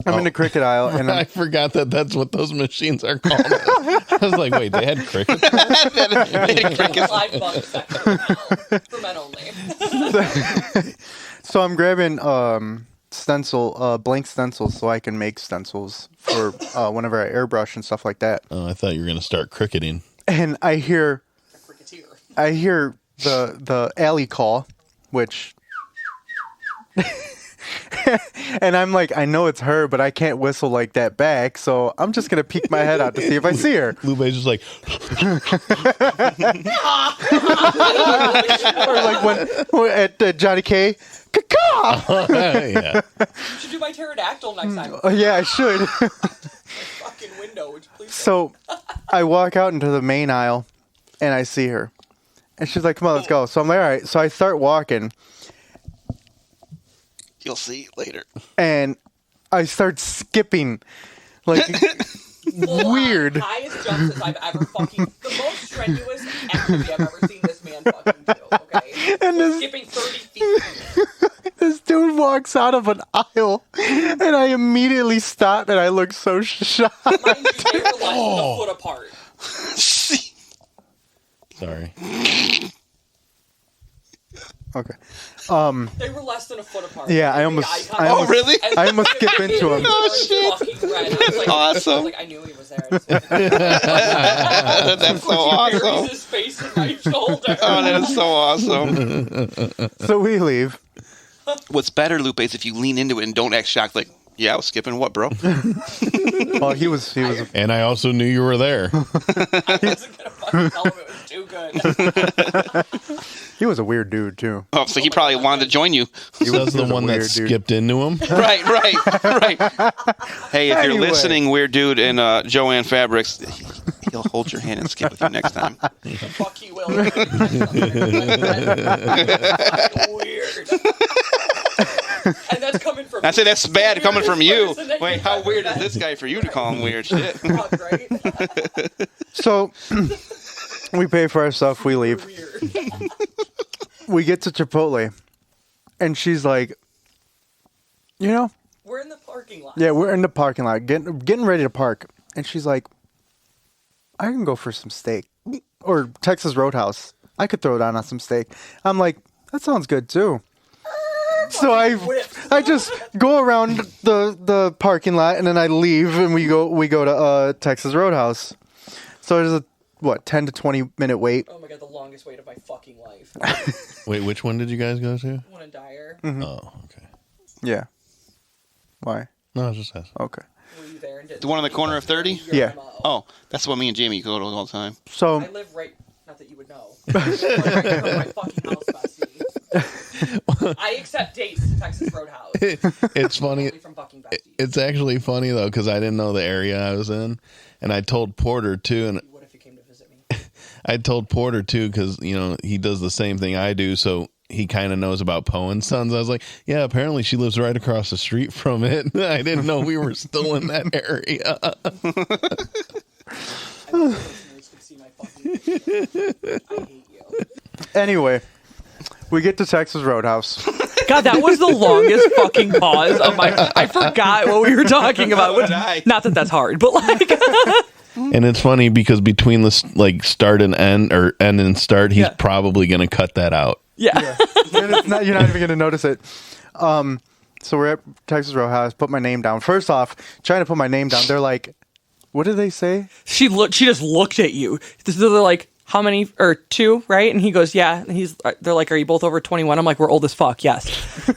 I'm in the cricket aisle, and I forgot that's what those machines are called. I was like, wait, they had crickets? Live bug section now. For men only. so I'm grabbing blank stencils so I can make stencils for whenever I airbrush and stuff like that. Oh, I thought you were going to start cricketing. And I hear Cricketeer. the Alli call, which and I'm like, I know it's her, but I can't whistle like that back, so I'm just gonna peek my head out to see if I see her. Lupe's just like, Or like when at Johnny K. Caw! yeah. You should do my pterodactyl next time. Yeah, I should. Fucking window, would you please? So I walk out into the main aisle and I see her. And she's like, come on, let's go. So I'm like, all right. So I start walking You'll see later. and I start skipping like weird. Highest jumps I've ever fucking. The most strenuous activity I've ever seen this man fucking do, okay? And this, Skipping 30 feet. this dude walks out of an aisle and I immediately stop and I look so shocked. Mind you, they were less than a foot apart. Sorry. Okay. They were less than a foot apart. Yeah, I They almost- made eye I almost- contact. really? And I almost skipped he into him. turned Oh, shit. fucking red. I was like, Awesome. I was like, I knew he was there. That's so awesome. Buries his face in my shoulder. Oh, that is so awesome. So we leave. What's better, Lupe, is if you lean into it and don't act shocked. Like, yeah, I was skipping what, bro? Well, he was And I also knew you were there. I wasn't gonna fucking tell him it was too good. he was a weird dude too. Oh, so he probably wanted to join you. He was the was a one that weird dude. skipped into him. Right. Hey, if you're Anyway. listening, weird dude in Joanne Fabrics, he'll hold your hand and skip with you next time. Fuck he will. Weird. And that's coming from. I say that's bad coming from you. Person that Wait, you've how ever weird is met. this guy for you to call him weird? Shit. Fuck, right? So we pay for our stuff. We leave. Weird. We get to Chipotle, and she's like, you know, We're in the parking lot. yeah, we're in the parking lot, getting ready to park, and she's like, I can go for some steak or Texas Roadhouse. I could throw down on some steak. I'm like, that sounds good too. So I just go around the parking lot and then I leave and we go to Texas Roadhouse. So there's a 10 to 20 minute wait. Oh my god, the longest wait of my fucking life. Wait, which one did you guys go to? One in Dyer. Oh, okay. Yeah. Why? No, I was just asking. Okay. Were you there and did The one on the corner of 30? your Yeah. MO? Oh, that's what me and Jamie go to all the time. So I live right. Not that you would know. I live right in front of my fucking house, bestie. I accept dates to Texas Roadhouse. It's funny. Only from fucking besties. It's actually funny though because I didn't know the area I was in, and I told Porter too, and What if you came to visit me? I told Porter too because he does the same thing I do, so he kind of knows about Poe and Sons. I was like, yeah, apparently she lives right across the street from it. I didn't know we were still in that area. I wish listeners could see my fucking face. I hate you. anyway, we get to Texas Roadhouse. God, that was the longest fucking pause of my. I forgot what we were talking about. So did I. Not that that's hard, but like. And it's funny because between the start and end or end and start, he's Yeah. probably going to cut that out. Yeah. You're not even going to notice it. So we're at Texas Roadhouse. Put my name down. First off, trying to put my name down. They're like, what did they say? She just looked at you. So they're like, how many, or two, right? And he goes, yeah. And they're like, are you both over 21? I'm like, we're old as fuck, yes.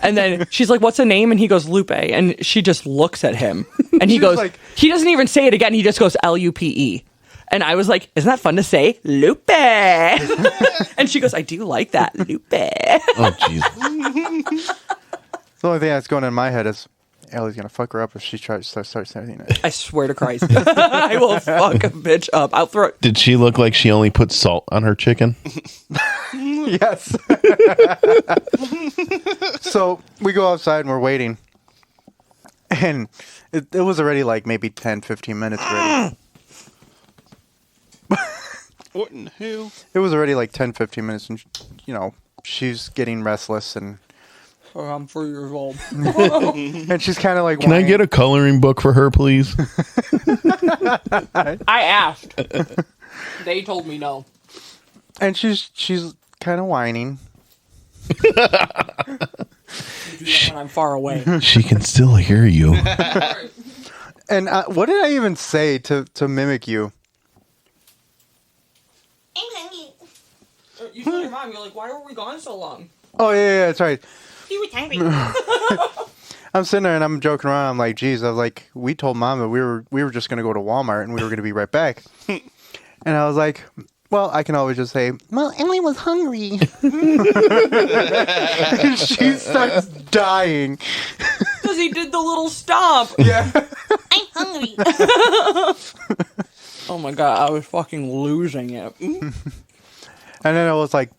And then she's like, what's the name? And he goes, Lupe. And she just looks at him. And he She was goes, like- he doesn't even say it again. He just goes, Lupe. And I was like, isn't that fun to say? Lupe. And she goes, I do like that, Lupe. Oh, Jesus. The only thing that's going in my head is, Allie's gonna fuck her up if she tries to start saying it. I swear to Christ. I will fuck a bitch up. I'll throw it. Did she look like she only put salt on her chicken? Yes. So we go outside and we're waiting. And it was already like maybe 10, 15 minutes ready. What in the hell? It was already like 10, 15 minutes and, she's getting restless and I'm 3 years old. and she's kind of like, Can I get a coloring book for her, please? I asked. They told me no. And she's kind of whining. When I'm far away. She can still hear you. And what did I even say to mimic you? I'm hungry. You told your mom, you're like, why were we gone so long? Oh, yeah, that's right. He was hungry. I'm sitting there and I'm joking around. I'm like, geez, I was like, we told mom that we were just going to go to Walmart and we were going to be right back. And I was like, well, I can always just say, well, Emily was hungry. And she starts dying. Because he did the little stomp. Yeah. I'm hungry. Oh my god, I was fucking losing it. And then it was like,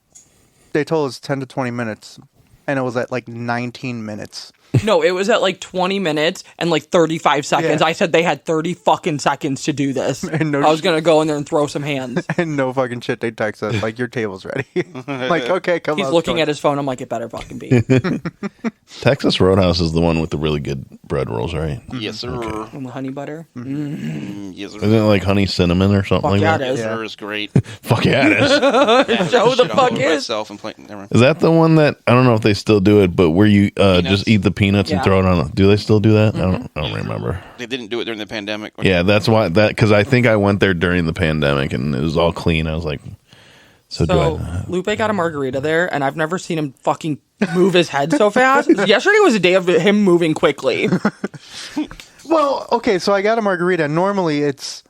they told us 10 to 20 minutes. And it was at like 19 minutes. No, it was at like 20 minutes and like 35 seconds. Yeah. I said they had 30 fucking seconds to do this. And no I was going to go in there and throw some hands. And no fucking shit, they text us, like, your table's ready. Like, okay, come on. He's looking at his phone. I'm like, it better fucking be. Texas Roadhouse is the one with the really good bread rolls, right? Yes, sir. And the honey butter. Yes, sir. Isn't it like honey cinnamon or something Fuck like yeah, that? it is. Yes, sir. Is great. Fuck yeah, it is. Show the Shit all fuck over is. myself and play, never mind. Is that the one that, I don't know if they still do it, but where you just eat the peanuts and Yeah. throw it on? Do they still do that? I don't remember. They didn't do it during the pandemic. Yeah, that's why because I think I went there during the pandemic and it was all clean. I was like, do So I? Lupe got a margarita there, and I've never seen him fucking move his head so fast. Yesterday was a day of him moving quickly. Well, okay, so I got a margarita. Normally it's,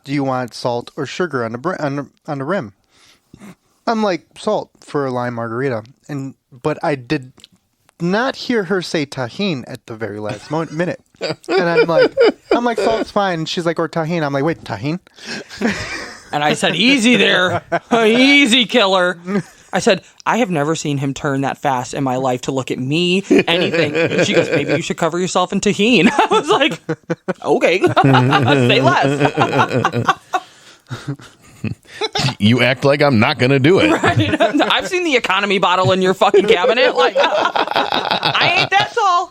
do you want salt or sugar on the rim? I'm like, salt for a lime margarita. But I did not hear her say tahine at the very last minute. And I'm like, salt's fine. And she's like, or tahine. I'm like, wait, tahine? And I said, easy there. Easy, killer. I said, I have never seen him turn that fast in my life to look at me, anything. And she goes, maybe you should cover yourself in tahine. I was like, okay, say less. You act like I'm not going to do it. Right? I've seen the economy bottle in your fucking cabinet. Like, I ain't that tall.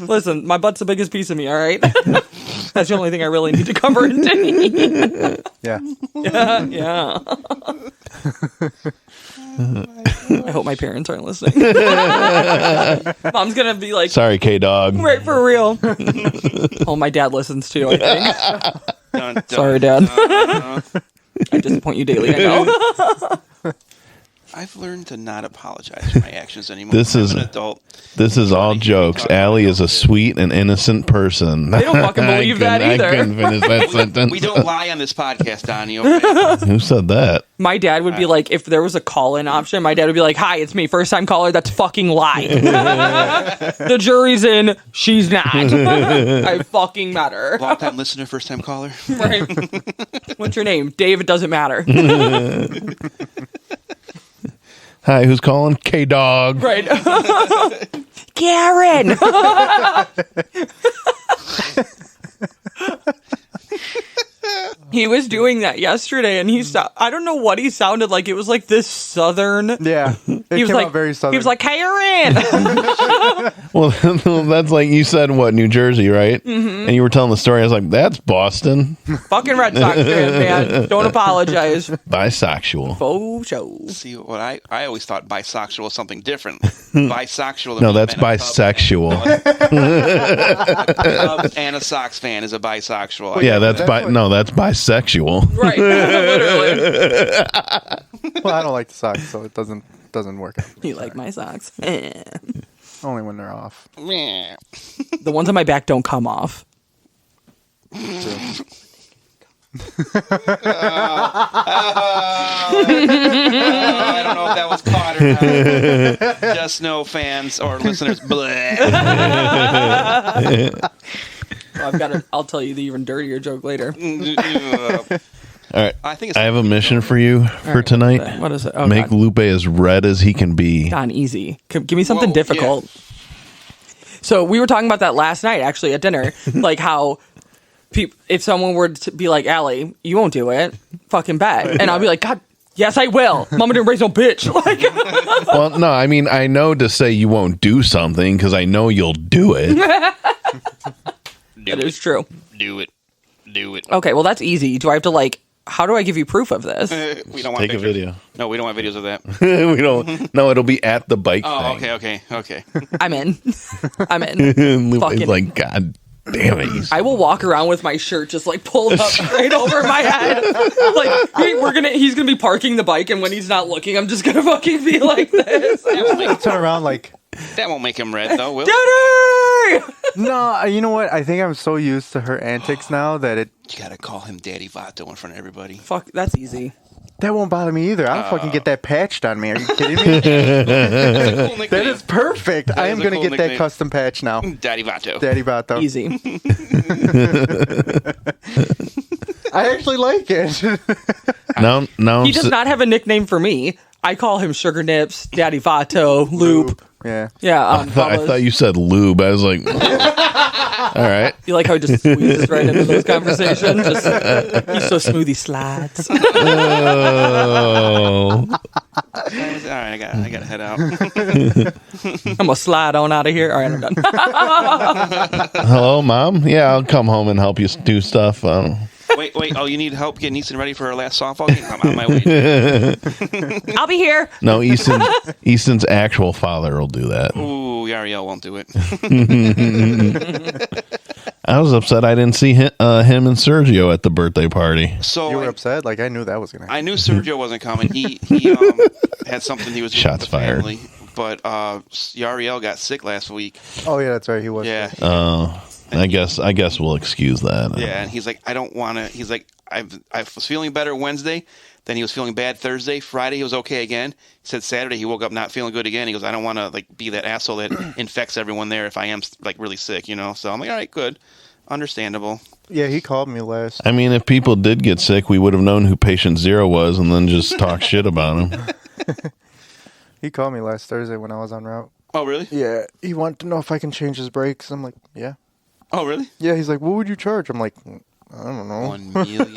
Listen, my butt's the biggest piece of me, all right? That's the only thing I really need to cover in tahine. Yeah. Yeah. I hope my parents aren't listening. Mom's gonna be like, Sorry, K-Dog. right, for real. Oh, my dad listens too, I think. Dun, dun, Sorry, Dad. dun. I disappoint you daily, I know. I've learned to not apologize for my actions anymore. This I'm is- an adult. This is all jokes. Allie is a sweet and innocent person. They don't fucking believe that either. I couldn't finish that sentence. We don't lie on this podcast, Donnie. Okay? Who said that? My dad would be like, if there was a call-in option, my dad would be like, hi, it's me, first-time caller. That's fucking lie. The jury's in. She's not. I fucking met her. Long time listener, first time caller. Right. What's your name? Dave, it doesn't matter. Hi, who's calling? K-Dog. Right. Karen. He was doing that yesterday, and I don't know what he sounded like. It was like this southern. Yeah. It He was came like, out very southern. he was like, Karen. Well, that's like you said, what, New Jersey, right? Mm-hmm. And you were telling the story. I was like, that's Boston. Fucking Red Sox fan, man. Don't apologize. Bisexual. Faux show. See, what I always thought bisexual was something different. Bisexual. No, that's bisexual. Cubs and a Sox fan is a bisexual. Yeah, that's bisexual. Right. Literally. Well, I don't like the socks, so it doesn't work out. You like my socks? Only when they're off. The ones on my back don't come off. I don't know if that was caught or not. Just no fans or listeners. I'll tell you the even dirtier joke later. All right. I think I have a mission for you for tonight. What is it? Oh, Make God. Lupe as red as he can be. Don, easy. Give me something Whoa, difficult. yeah. So we were talking about that last night, actually, at dinner. Like how if someone were to be like, Allie, you won't do it, fucking bet. And I'll be like, God, yes, I will. Mama didn't raise no bitch. Like, Well, no, I mean, I know to say you won't do something because I know you'll do it. that is true. Do it. Okay, well, that's easy. Do I have to, like, how do I give you proof of this? We don't want Take a pictures. video. No, we don't want videos of that. We don't. No, it'll be at the bike Oh, thing. okay. I'm in. I'm in. Lupe's Fucking- like, God damn it. I will walk around with my shirt just like pulled up right over my head. Like he's gonna be parking the bike, and when he's not looking, I'm just gonna fucking be like this. Turn around like, That won't make him red, though, will it? Daddy! no, you know what? I think I'm so used to her antics now that You gotta call him Daddy Vato in front of everybody. Fuck, that's easy. that won't bother me either. I'll fucking get that patched on me. Are you kidding me? Cool That nickname. is perfect. I is am a going to cool get that nickname. custom patch now. Daddy Vato. Daddy Vato. Easy. I actually like it. Now He does not have a nickname for me. I call him Sugar Nips, Daddy Vato, Loop. Yeah. Yeah, I thought you said lube. I was like, all right. You like how he just squeezes right into those conversations? Just, he's so smooth, he slides. Oh. All right, I gotta head out. I'm gonna slide on out of here. All right, I'm done. Hello, Mom? Yeah, I'll come home and help you do stuff. Wait. Oh, you need help getting Easton ready for her last softball game? I'm on my way. I'll be here. No, Easton's actual father will do that. Ooh, Yariel won't do it. I was upset I didn't see him and Sergio at the birthday party. So You were upset? Like, I knew that was going to happen. I knew Sergio wasn't coming. He had something he was doing Shots with the fired. family. But Yariel got sick last week. Oh, yeah, that's right. He was. Yeah. I guess we'll excuse that. Yeah, and he's like, I don't want to. He's like, I was feeling better Wednesday, then he was feeling bad Thursday. Friday he was okay again. He said Saturday he woke up not feeling good again. He goes, I don't want to like be that asshole that infects everyone there if I am like really sick, you know. So I'm like, all right, good, understandable. Yeah, he called me last. I mean, if people did get sick, we would have known who patient zero was and then just talk shit about him. He called me last Thursday when I was en route. Oh really? Yeah, he wanted to know if I can change his brakes. I'm like, yeah. Oh really? Yeah, he's like, what would you charge? I'm like, I don't know. 1 million.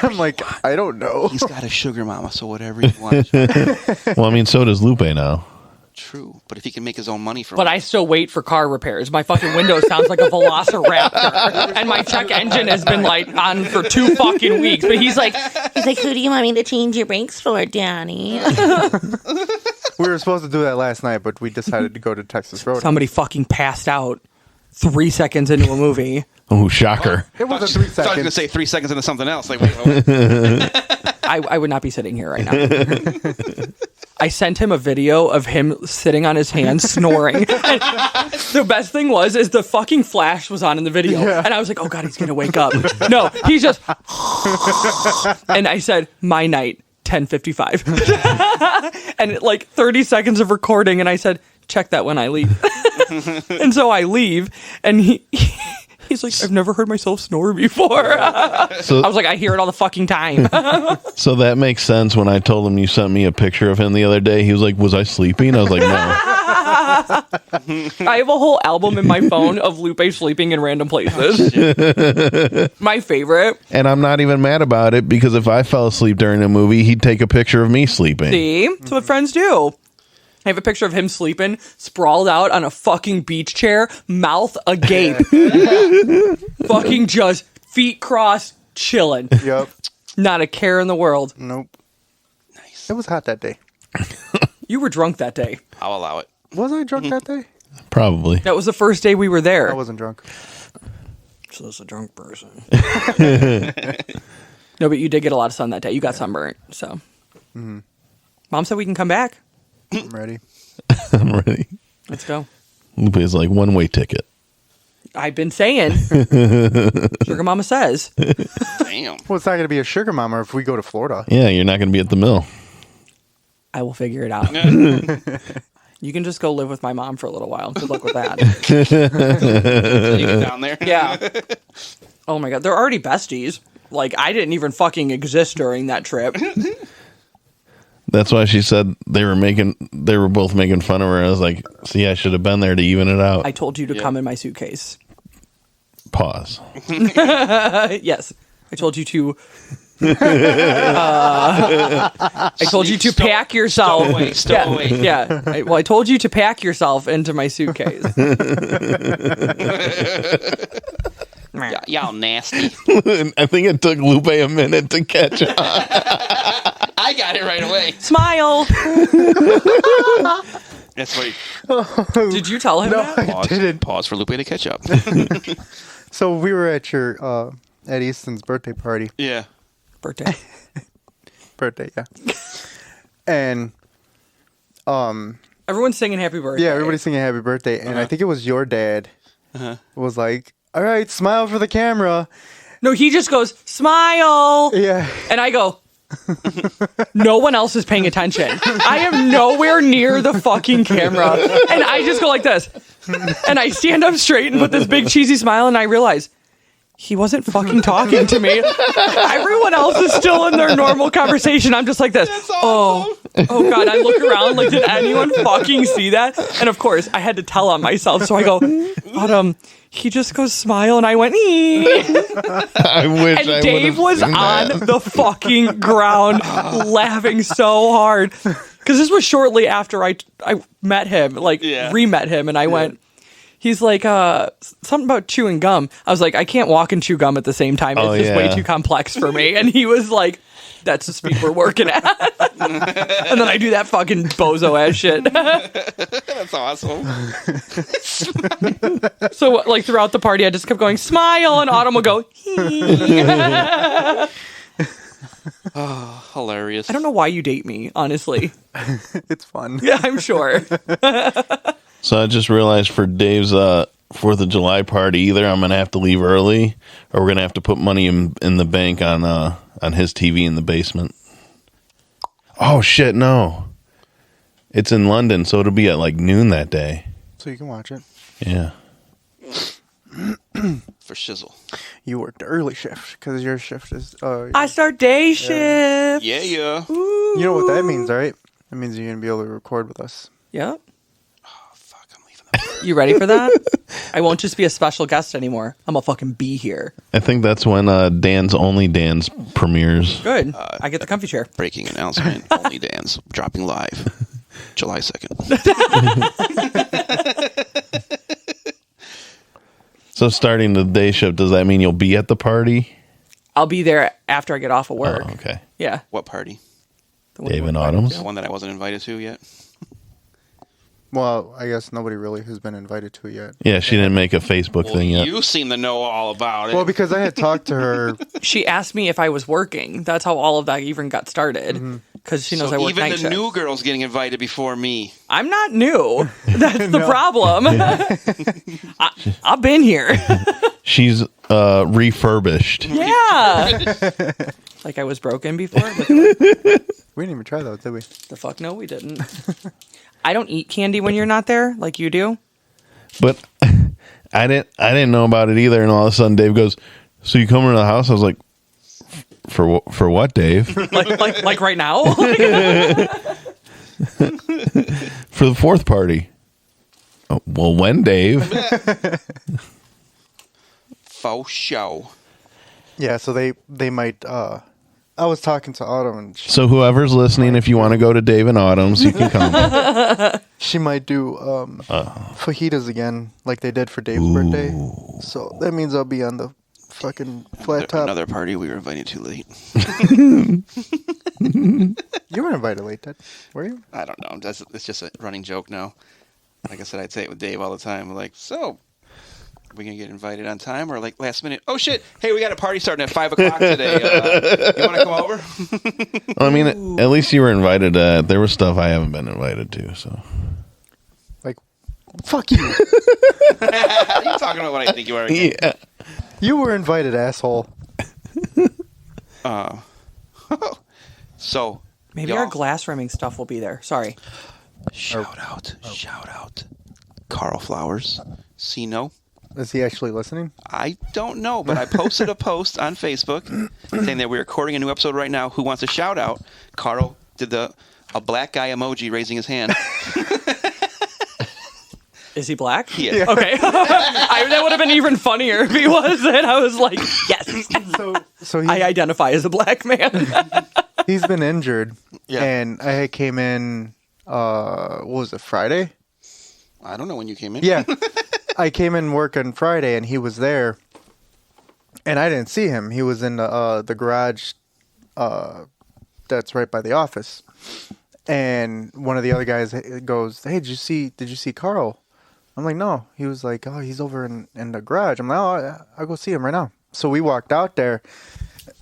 I'm like, I don't know. He's got a sugar mama, so whatever he wants. Well, I mean, so does Lupe now. True, but if he can make his own money from But I still wait for car repairs. My fucking window sounds like a Velociraptor, and my check engine has been like on for 2 fucking weeks. But he's like, Who do you want me to change your brakes for, Danny? We were supposed to do that last night, but we decided to go to Texas Road. somebody fucking passed out 3 seconds into a movie. Oh, shocker. It wasn't 3 I was going to seconds. say 3 seconds into something else. Like, wait, I would not be sitting here right now. I sent him a video of him sitting on his hands snoring. And the best thing was the fucking flash was on in the video. Yeah. And I was like, oh God, he's going to wake up. No, he's just... And I said, my night, 10:55. And like 30 seconds of recording, and I said, check that when I leave. And so I leave, and he's like, I've never heard myself snore before. So, I was like, I hear it all the fucking time. so that makes sense. When I told him you sent me a picture of him the other day, he was like, was I sleeping? I was like, no. I have a whole album in my phone of Lupe sleeping in random places. My favorite. And I'm not even mad about it because if I fell asleep during a movie, he'd take a picture of me sleeping. See? That's what friends do. I have a picture of him sleeping, sprawled out on a fucking beach chair, mouth agape. Fucking just feet crossed, chilling. Yep. Not a care in the world. Nope. nice. It was hot that day. You were drunk that day. I'll allow it. Was I drunk that day? Probably. That was the first day we were there. I wasn't drunk. So it's a drunk person. No, but you did get a lot of sun that day. You got sunburnt, so. Mom said we can come back. I'm ready. I'm ready. Let's go. Lupe's like one-way ticket. I've been saying. Sugar Mama says. Damn. Well, it's not going to be a sugar mama if we go to Florida. Yeah, you're not going to be at the mill. I will figure it out. You can just go live with my mom for a little while. Good luck with that. You get down there. Yeah. Oh my God. They're already besties. Like, I didn't even fucking exist during that trip. That's why she said they were both making fun of her. I was like, see, I should have been there to even it out. I told you to come in my suitcase. Pause. Yes. I told you to. I told you to pack yourself. Stow away. Yeah. I told you to pack yourself into my suitcase. Y'all nasty. I think it took Lupe a minute to catch on. I got it right away. Smile. That's right. Did you tell him that? Pause, didn't. pause for Lupe to catch up. So we were at your at Easton's birthday party. Yeah. Birthday. Yeah. And Everyone's singing happy birthday. yeah, everybody's singing happy birthday, and I think it was your dad was like, "All right, smile for the camera." No, he just goes, smile. Yeah. And I go, no one else is paying attention. I am nowhere near the fucking camera. And I just go like this. And I stand up straight and put this big cheesy smile, and I realize he wasn't fucking talking to me. Everyone else is still in their normal conversation. I'm just like this. Oh God. I look around like, did anyone fucking see that? And of course, I had to tell on myself. So I go, Autumn, he just goes smile, and I went, ee. I wish And I Dave was on the fucking ground laughing so hard. Because this was shortly after I met him, like re-met him, and I went, he's like, something about chewing gum. I was like, I can't walk and chew gum at the same time. It's just way too complex for me. And he was like, that's the speed we're working at. And then I do that fucking bozo ass shit. That's awesome. So like throughout the party, I just kept going, smile, and Autumn will go, Oh, hilarious. I don't know why you date me, honestly. It's fun. Yeah, I'm sure. So I just realized for Dave's 4th of July party, either I'm gonna have to leave early, or we're gonna have to put money in the bank on his TV in the basement. Oh shit, no! It's in London, so it'll be at like noon that day. So you can watch it. Yeah. For shizzle. You worked the early shift because your shift is. I start day shift. Yeah. You know what that means, right? That means you're gonna be able to record with us. Yeah. Fuck, I'm leaving that. You ready for that? I won't just be a special guest anymore. I'm gonna fucking be here. I think that's when Dan's Only Dan's premieres. Good. I get the comfy chair. Breaking announcement. Only Dan's dropping live. July 2nd. So starting the day shift, does that mean you'll be at the party? I'll be there after I get off of work. Oh, okay. Yeah. What party? The one Dave we're and invited Autumn's? to. The one that I wasn't invited to yet? Well, I guess nobody really has been invited to it yet. Yeah, she didn't make a Facebook Well, thing yet. you seem to know all about it. Well, because I had talked to her. She asked me if I was working. That's how all of that even got started. Because she knows so I work even night the shift. new girl's getting invited before me. I'm not new. That's the problem. I've been here. She's refurbished. Yeah. Like I was broken before. Look at me. We didn't even try those, did we? The fuck no, we didn't. I don't eat candy when you're not there, like you do. But I didn't know about it either, and all of a sudden Dave goes, "So you coming to the house?" I was like, For what, Dave? like right now? For the 4th party. Oh, well, when, Dave? Faux show. Yeah, so they might. I was talking to Autumn, and So whoever's listening, if you want to go to Dave and Autumn's, you can come. she might do fajitas again, like they did for Dave's birthday. So that means I'll be on the fucking flat top. Another party we were invited to late. You weren't invited late, Ted, were you? I don't know. It's just a running joke now. Like I said, I'd say it with Dave all the time. Like, so, we gonna get invited on time or like last minute? Oh shit! Hey, we got a party starting at 5 o'clock today. You want to come over? Well, I mean, at least you were invited. There was stuff I haven't been invited to. So Like, fuck you. You talking talking about what I think you are again. Yeah. You were invited, asshole. So Maybe y'all, our glass rimming stuff will be there. Sorry. shout out. Carl Flowers. See, no, Is he actually listening? I don't know, but I posted a post on Facebook saying that we're recording a new episode right now. Who wants a shout out? Carl did a black guy emoji raising his hand. Is he black? He is. Okay. That would have been even funnier if he wasn't. I was like, yes. So I identify as a black man. he's been injured. Yeah. And I came in, what was it, Friday? I don't know when you came in. Yeah. I came in work on Friday and he was there. And I didn't see him. He was in the garage that's right by the office. And one of the other guys goes, "Hey, did you see Carl?" I'm like, "No." He was like, "Oh, he's over in the garage." I'm like, "Oh, I'll go see him right now." So we walked out there.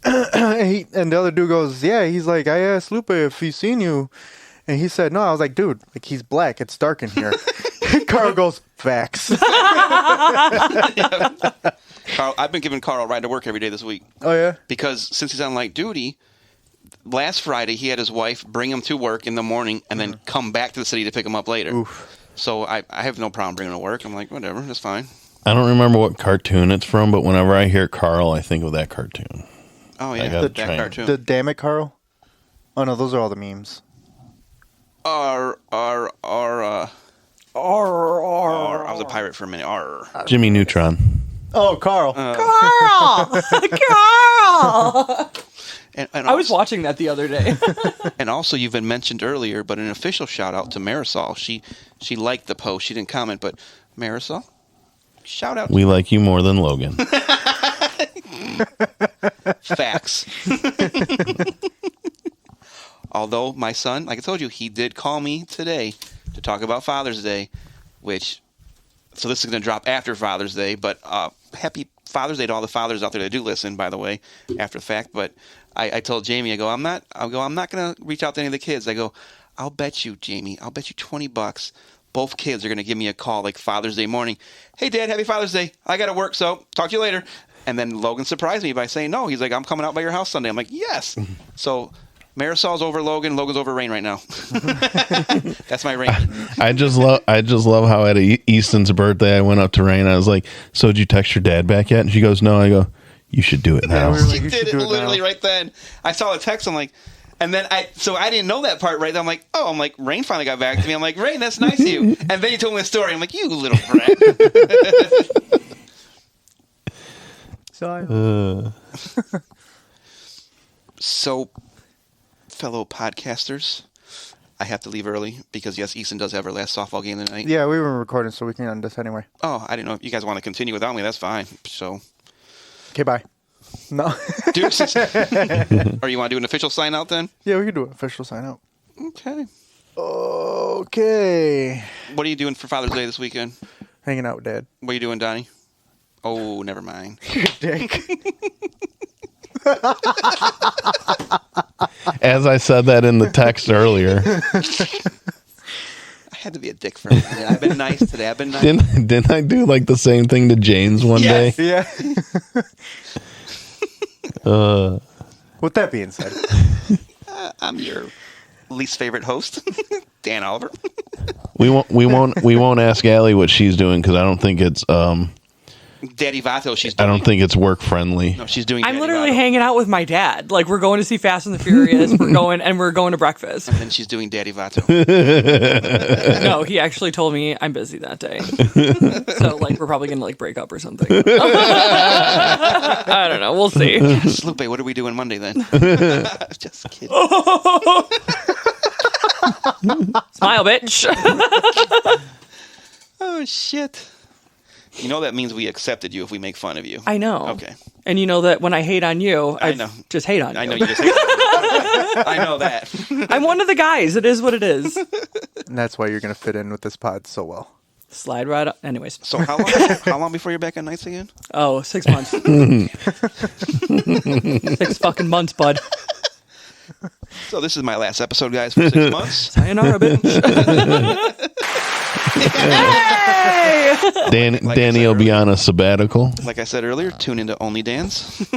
And the other dude goes, "Yeah." He's like, "I asked Lupe if he's seen you." And he said, "No." I was like, "Dude, like he's black. It's dark in here." Carl goes, "Facts." Carl, I've been giving Carl a ride to work every day this week. Oh, yeah? Because since he's on light duty, last Friday he had his wife bring him to work in the morning and then come back to the city to pick him up later. Oof. So I have no problem bringing him to work. I'm like, whatever, that's fine. I don't remember what cartoon it's from, but whenever I hear Carl, I think of that cartoon. Oh, I yeah, got that the train. cartoon. The damn it, Carl? Oh, no, those are all the memes. I was a pirate for a minute. Jimmy Neutron. Oh, Carl. Carl! Carl! And I was watching that the other day. And also, you've been mentioned earlier, but an official shout out to Marisol. She liked the post. She didn't comment, but Marisol, shout out. We like you more than Logan. Facts. Although my son, like I told you, he did call me today to talk about Father's Day, so this is going to drop after Father's Day, but happy Father's Day to all the fathers out there that do listen, by the way, after the fact. But I told Jamie, I'm not going to reach out to any of the kids. I go, I'll bet you, Jamie, I'll bet you $20 both kids are going to give me a call like Father's Day morning. "Hey, Dad, happy Father's Day. I got to work, so talk to you later." And then Logan surprised me by saying no. He's like, "I'm coming out by your house Sunday." I'm like, "Yes." So Marisol's over Logan. Logan's over Rain right now. That's my Rain. I just love how at Easton's birthday I went up to Rain. I was like, "So did you text your dad back yet?" And she goes, "No." I go, "You should do it now." we were like, She "You did should it do it literally now." right then. I saw the text. I'm like, and then I didn't know that part right then. I'm like, Rain finally got back to me. I'm like, "Rain, that's nice of you." And then you told me the story. I'm like, "You little brat." So, fellow podcasters, I have to leave early because, yes, Easton does have her last softball game tonight. Yeah, we were recording, so we can end this anyway. Oh, I didn't know if you guys want to continue without me. That's fine. So, Okay, bye. No. deuces. Or you want to do an official sign out then? Yeah, we can do an official sign out. Okay. Okay. What are you doing for Father's Day this weekend? Hanging out with Dad. What are you doing, Donnie? Oh, never mind. Dick. As I said that in the text earlier. I had to be a dick for a minute. I've been nice today. I've been nice. Didn't I do like the same thing to James one Yes. day? Yeah. With that being said, I'm your least favorite host, Dan Oliver. We won't ask Alli what she's doing because I don't think it's Daddy Vato, she's I doing. don't think it's work friendly. No, she's doing. I'm Daddy literally Vato. hanging out with my dad. Like, we're going to see Fast and the Furious. We're going to breakfast. And then she's doing Daddy Vato. No, he actually told me I'm busy that day. So, like, we're probably going to, like, break up or something. I don't know. We'll see. Lupe, what are we doing Monday then? Just kidding. Smile, bitch. Oh, shit. You know that means we accepted you if we make fun of you. I know. Okay. And you know that when I hate on you, I know. just hate on you. I know you just hate that. I know that. I'm one of the guys. It is what it is. and that's why you're going to fit in with this pod so well. Slide right up. Anyways. So how long before you're back on nights again? Oh, 6 months. 6 fucking months, bud. So this is my last episode, guys, for 6 months. Sayonara, bitch. Yay! Danny will be on a sabbatical. Like I said earlier, tune into Only Dan's.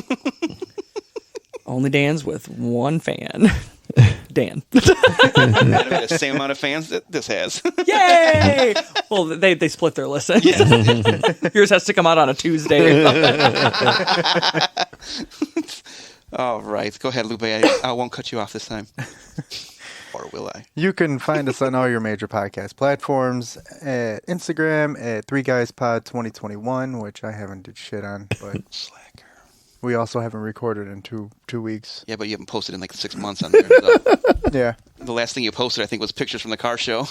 Only Dan's with one fan. Dan. That'll be the same amount of fans that this has. Yay! Well, they split their listens. Yours has to come out on a Tuesday. All right. Go ahead, Lupe. I won't cut you off this time. Or will I? You can find us on all your major podcast platforms, at Instagram at 3GuysPod 2021, which I haven't did shit on, but Slacker. we also haven't recorded in two weeks. Yeah, but you haven't posted in like 6 months on there. So. Yeah. The last thing you posted, I think, was pictures from the car show.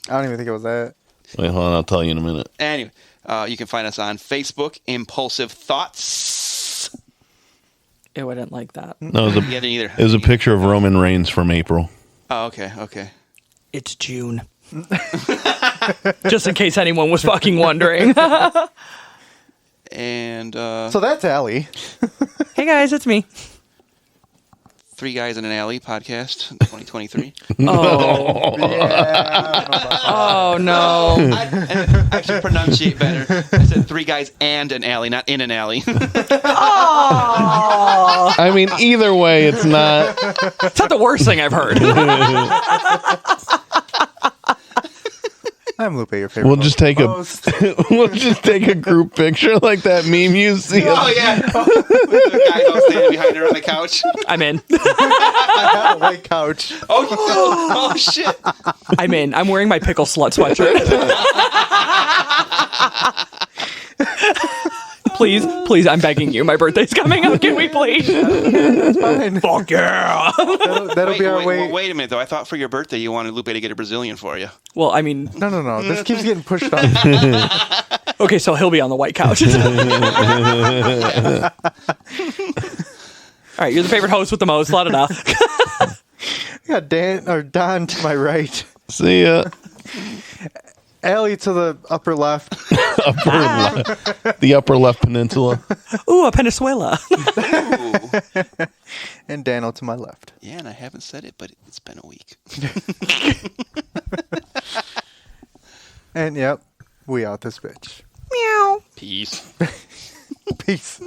I don't even think it was that. Wait, hold on. I'll tell you in a minute. Anyway, you can find us on Facebook, Impulsive Thoughts. Ew, I didn't like that. No, Yeah, didn't either. it was a picture of Roman Reigns from April. Oh, okay. It's June. Just in case anyone was fucking wondering. And So that's Allie. Hey guys, it's me. 3 Guys in an Alley podcast, 2023. Oh, Yeah. oh no. I should pronunciate better. I said 3 Guys and an Alley, not in an alley. I mean, either way, it's not. It's not the worst thing I've heard. I'm Lupe, your favorite. We'll just take host. we'll just take a group picture like that meme you see. Oh, yeah. The guy all standing behind her on the couch. I'm in. I got a white couch. Oh, shit. I'm in. I'm wearing my pickle slut sweatshirt. Please, I'm begging you. My birthday's coming up. Can we please? Fine. Fuck yeah. That'll be our way. Wait a minute, though. I thought for your birthday you wanted Lupe to get a Brazilian for you. Well, I mean, No. This keeps getting pushed off. okay, so he'll be on the white couch. All right, you're the favorite host with the most. La da da. I got Don to my right. See ya. Allie to the upper left. The upper left peninsula. Ooh, a Venezuela. Ooh. And Daniel to my left. Yeah, and I haven't said it, but it's been a week. And yep, we out this bitch. Meow. Peace. Peace.